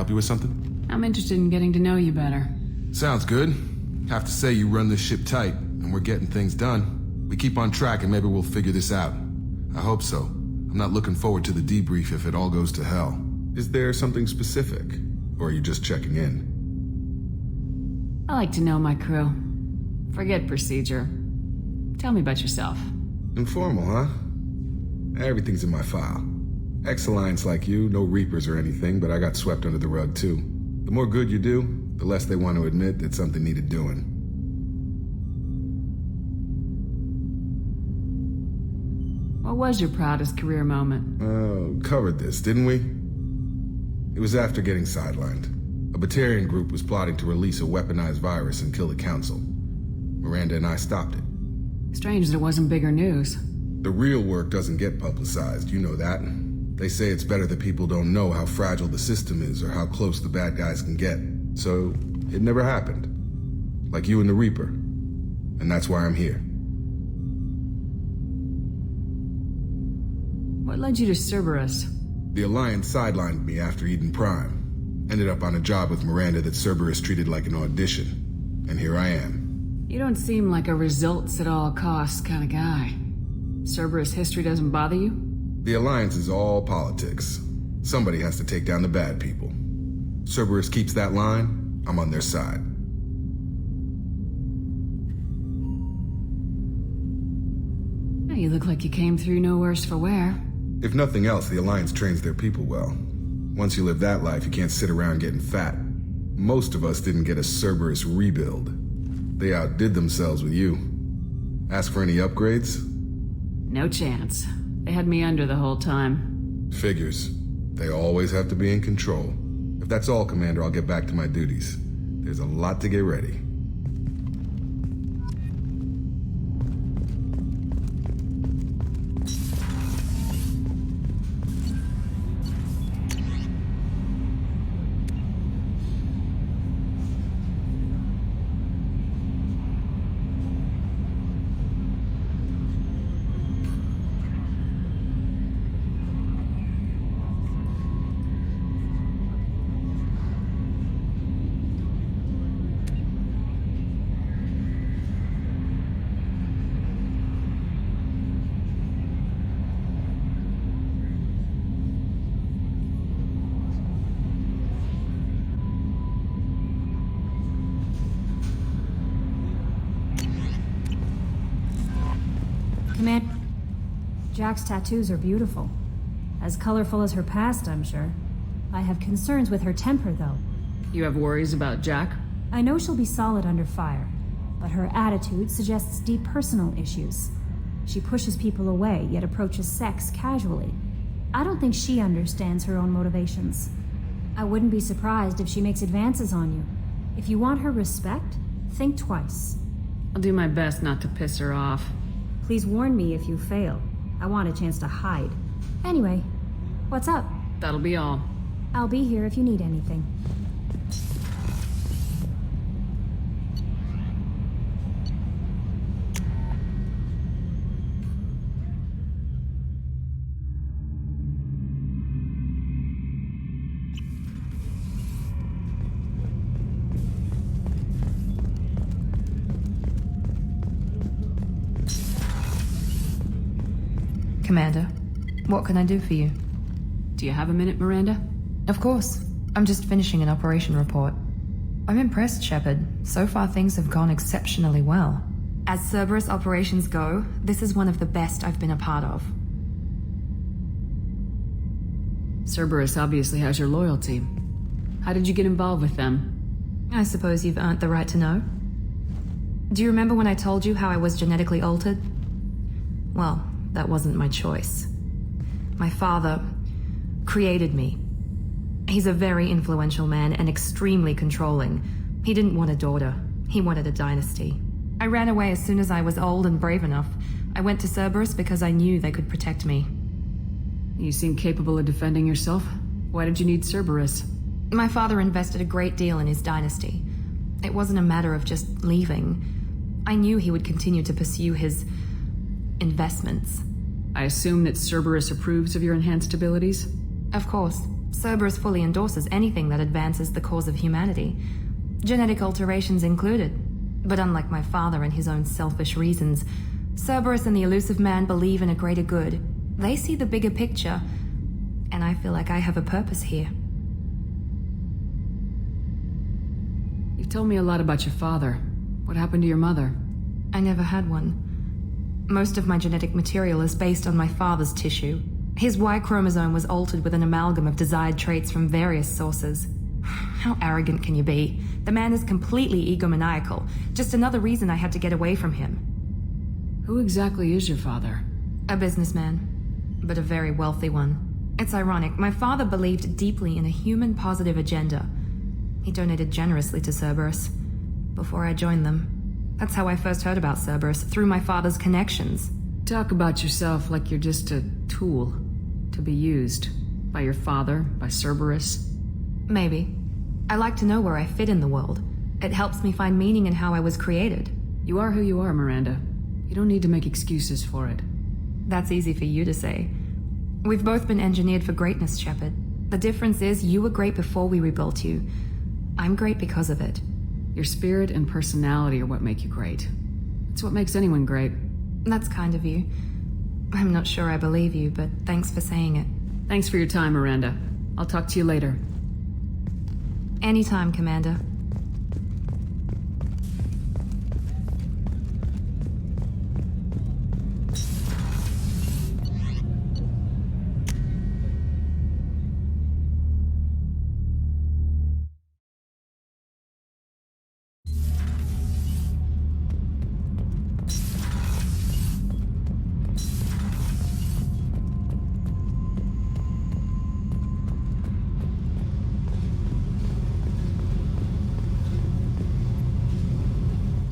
Speaker 4: You with something?
Speaker 2: I'm interested in getting to know you better.
Speaker 4: Sounds good. Have to say you run this ship tight, and we're getting things done. We keep on track and maybe we'll figure this out. I hope so. I'm not looking forward to the debrief if it all goes to hell. Is there something specific? Or are you just checking in?
Speaker 2: I like to know my crew. Forget procedure. Tell me about yourself.
Speaker 4: Informal, huh? Everything's in my file. Ex-Alliance like you, no Reapers or anything, but I got swept under the rug too. The more good you do, the less they want to admit that something needed doing.
Speaker 2: What was your proudest career moment?
Speaker 4: Covered this, didn't we? It was after getting sidelined. A Batarian group was plotting to release a weaponized virus and kill the Council. Miranda and I stopped it.
Speaker 2: Strange that it wasn't bigger news.
Speaker 4: The real work doesn't get publicized, you know that. They say it's better that people don't know how fragile the system is or how close the bad guys can get. So, it never happened. Like you and the Reaper. And that's why I'm here.
Speaker 2: What led you to Cerberus?
Speaker 4: The Alliance sidelined me after Eden Prime. Ended up on a job with Miranda that Cerberus treated like an audition. And here I am.
Speaker 2: You don't seem like a results at all costs kind of guy. Cerberus history doesn't bother you?
Speaker 4: The Alliance is all politics. Somebody has to take down the bad people. Cerberus keeps that line, I'm on their side.
Speaker 2: You look like you came through no worse for wear.
Speaker 4: If nothing else, the Alliance trains their people well. Once you live that life, you can't sit around getting fat. Most of us didn't get a Cerberus rebuild. They outdid themselves with you. Ask for any upgrades?
Speaker 2: No chance. They had me under the whole time.
Speaker 4: Figures. They always have to be in control. If that's all, Commander, I'll get back to my duties. There's a lot to get ready.
Speaker 16: Jack's tattoos are beautiful. As colorful as her past, I'm sure. I have concerns with her temper, though.
Speaker 2: You have worries about Jack?
Speaker 16: I know she'll be solid under fire, but her attitude suggests deep personal issues. She pushes people away, yet approaches sex casually. I don't think she understands her own motivations. I wouldn't be surprised if she makes advances on you. If you want her respect, think twice.
Speaker 2: I'll do my best not to piss her off.
Speaker 16: Please warn me if you fail. I want a chance to hide. Anyway, what's up?
Speaker 2: That'll be all.
Speaker 16: I'll be here if you need anything.
Speaker 10: Commander, what can I do for you?
Speaker 2: Do you have a minute, Miranda?
Speaker 10: Of course. I'm just finishing an operation report. I'm impressed, Shepard. So far things have gone exceptionally well. As Cerberus operations go, this is one of the best I've been a part of.
Speaker 2: Cerberus obviously has your loyalty. How did you get involved with them?
Speaker 10: I suppose you've earned the right to know. Do you remember when I told you how I was genetically altered? Well, that wasn't my choice. My father created me. He's a very influential man and extremely controlling. He didn't want a daughter. He wanted a dynasty. I ran away as soon as I was old and brave enough. I went to Cerberus because I knew they could protect me.
Speaker 2: You seem capable of defending yourself. Why did you need Cerberus?
Speaker 10: My father invested a great deal in his dynasty. It wasn't a matter of just leaving. I knew he would continue to pursue his investments.
Speaker 2: I assume that Cerberus approves of your enhanced abilities?
Speaker 10: Of course. Cerberus fully endorses anything that advances the cause of humanity. Genetic alterations included. But unlike my father and his own selfish reasons, Cerberus and the elusive man believe in a greater good. They see the bigger picture, and I feel like I have a purpose here.
Speaker 2: You told me a lot about your father. What happened to your mother?
Speaker 10: I never had one. Most of my genetic material is based on my father's tissue. His Y chromosome was altered with an amalgam of desired traits from various sources. How arrogant can you be? The man is completely egomaniacal. Just another reason I had to get away from him.
Speaker 2: Who exactly is your father?
Speaker 10: A businessman, but a very wealthy one. It's ironic, my father believed deeply in a human-positive agenda. He donated generously to Cerberus before I joined them. That's how I first heard about Cerberus, through my father's connections.
Speaker 2: Talk about yourself like you're just a tool to be used by your father, by Cerberus.
Speaker 10: Maybe. I like to know where I fit in the world. It helps me find meaning in how I was created.
Speaker 2: You are who you are, Miranda. You don't need to make excuses for it.
Speaker 10: That's easy for you to say. We've both been engineered for greatness, Shepard. The difference is you were great before we rebuilt you. I'm great because of it.
Speaker 2: Your spirit and personality are what make you great. It's what makes anyone great.
Speaker 10: That's kind of you. I'm not sure I believe you, but thanks for saying it.
Speaker 2: Thanks for your time, Miranda. I'll talk to you later.
Speaker 10: Anytime, Commander.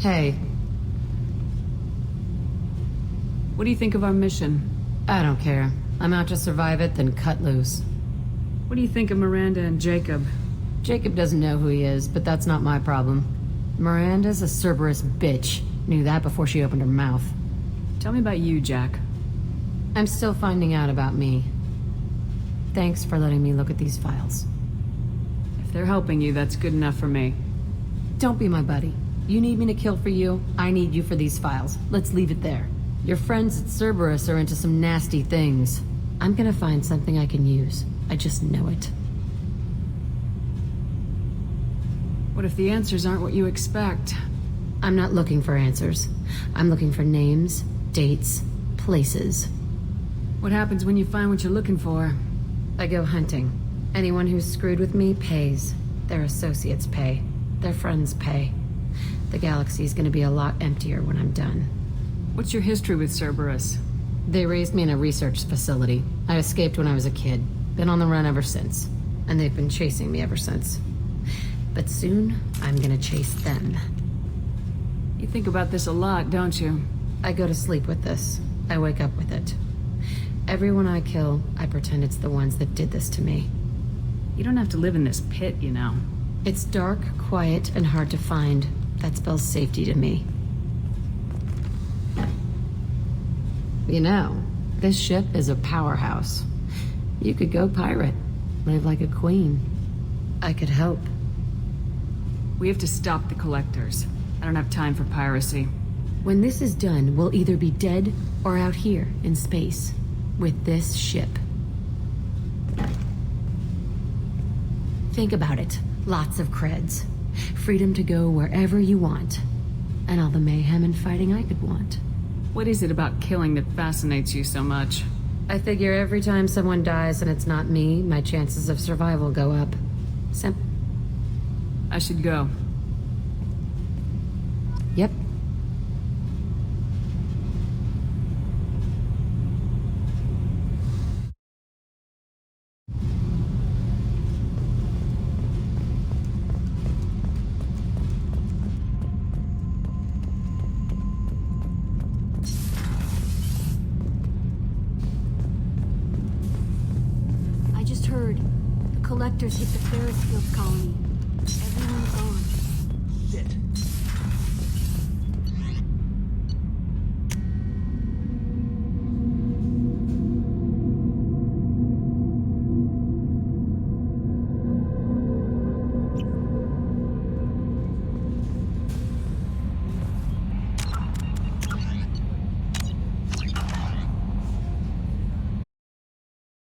Speaker 2: Hey. What do you think of our mission?
Speaker 5: I don't care. I'm out to survive it, then cut loose.
Speaker 2: What do you think of Miranda and Jacob?
Speaker 5: Jacob doesn't know who he is, but that's not my problem. Miranda's a Cerberus bitch. Knew that before she opened her mouth.
Speaker 2: Tell me about you, Jack.
Speaker 5: I'm still finding out about me. Thanks for letting me look at these files.
Speaker 2: If they're helping you, that's good enough for me.
Speaker 5: Don't be my buddy. You need me to kill for you, I need you for these files. Let's leave it there. Your friends at Cerberus are into some nasty things. I'm gonna find something I can use. I just know it.
Speaker 2: What if the answers aren't what you expect?
Speaker 5: I'm not looking for answers. I'm looking for names, dates, places.
Speaker 2: What happens when you find what you're looking for?
Speaker 5: I go hunting. Anyone who's screwed with me pays. Their associates pay. Their friends pay. The galaxy's gonna be a lot emptier when I'm done.
Speaker 2: What's your history with Cerberus?
Speaker 5: They raised me in a research facility. I escaped when I was a kid. Been on the run ever since. And they've been chasing me ever since. But soon, I'm gonna chase them.
Speaker 2: You think about this a lot, don't you?
Speaker 5: I go to sleep with this. I wake up with it. Everyone I kill, I pretend it's the ones that did this to me.
Speaker 2: You don't have to live in this pit, you know.
Speaker 5: It's dark, quiet, and hard to find. That spells safety to me. You know, this ship is a powerhouse. You could go pirate. Live like a queen. I could help.
Speaker 2: We have to stop the collectors. I don't have time for piracy.
Speaker 5: When this is done, we'll either be dead or out here in space. With this ship. Think about it. Lots of creds. Freedom to go wherever you want. And all the mayhem and fighting I could want.
Speaker 2: What is it about killing that fascinates you so much?
Speaker 5: I figure every time someone dies and it's not me, my chances of survival go up.
Speaker 2: I should go.
Speaker 5: Yep.
Speaker 16: I just heard the collectors hit the Ferris Field colony. Everyone's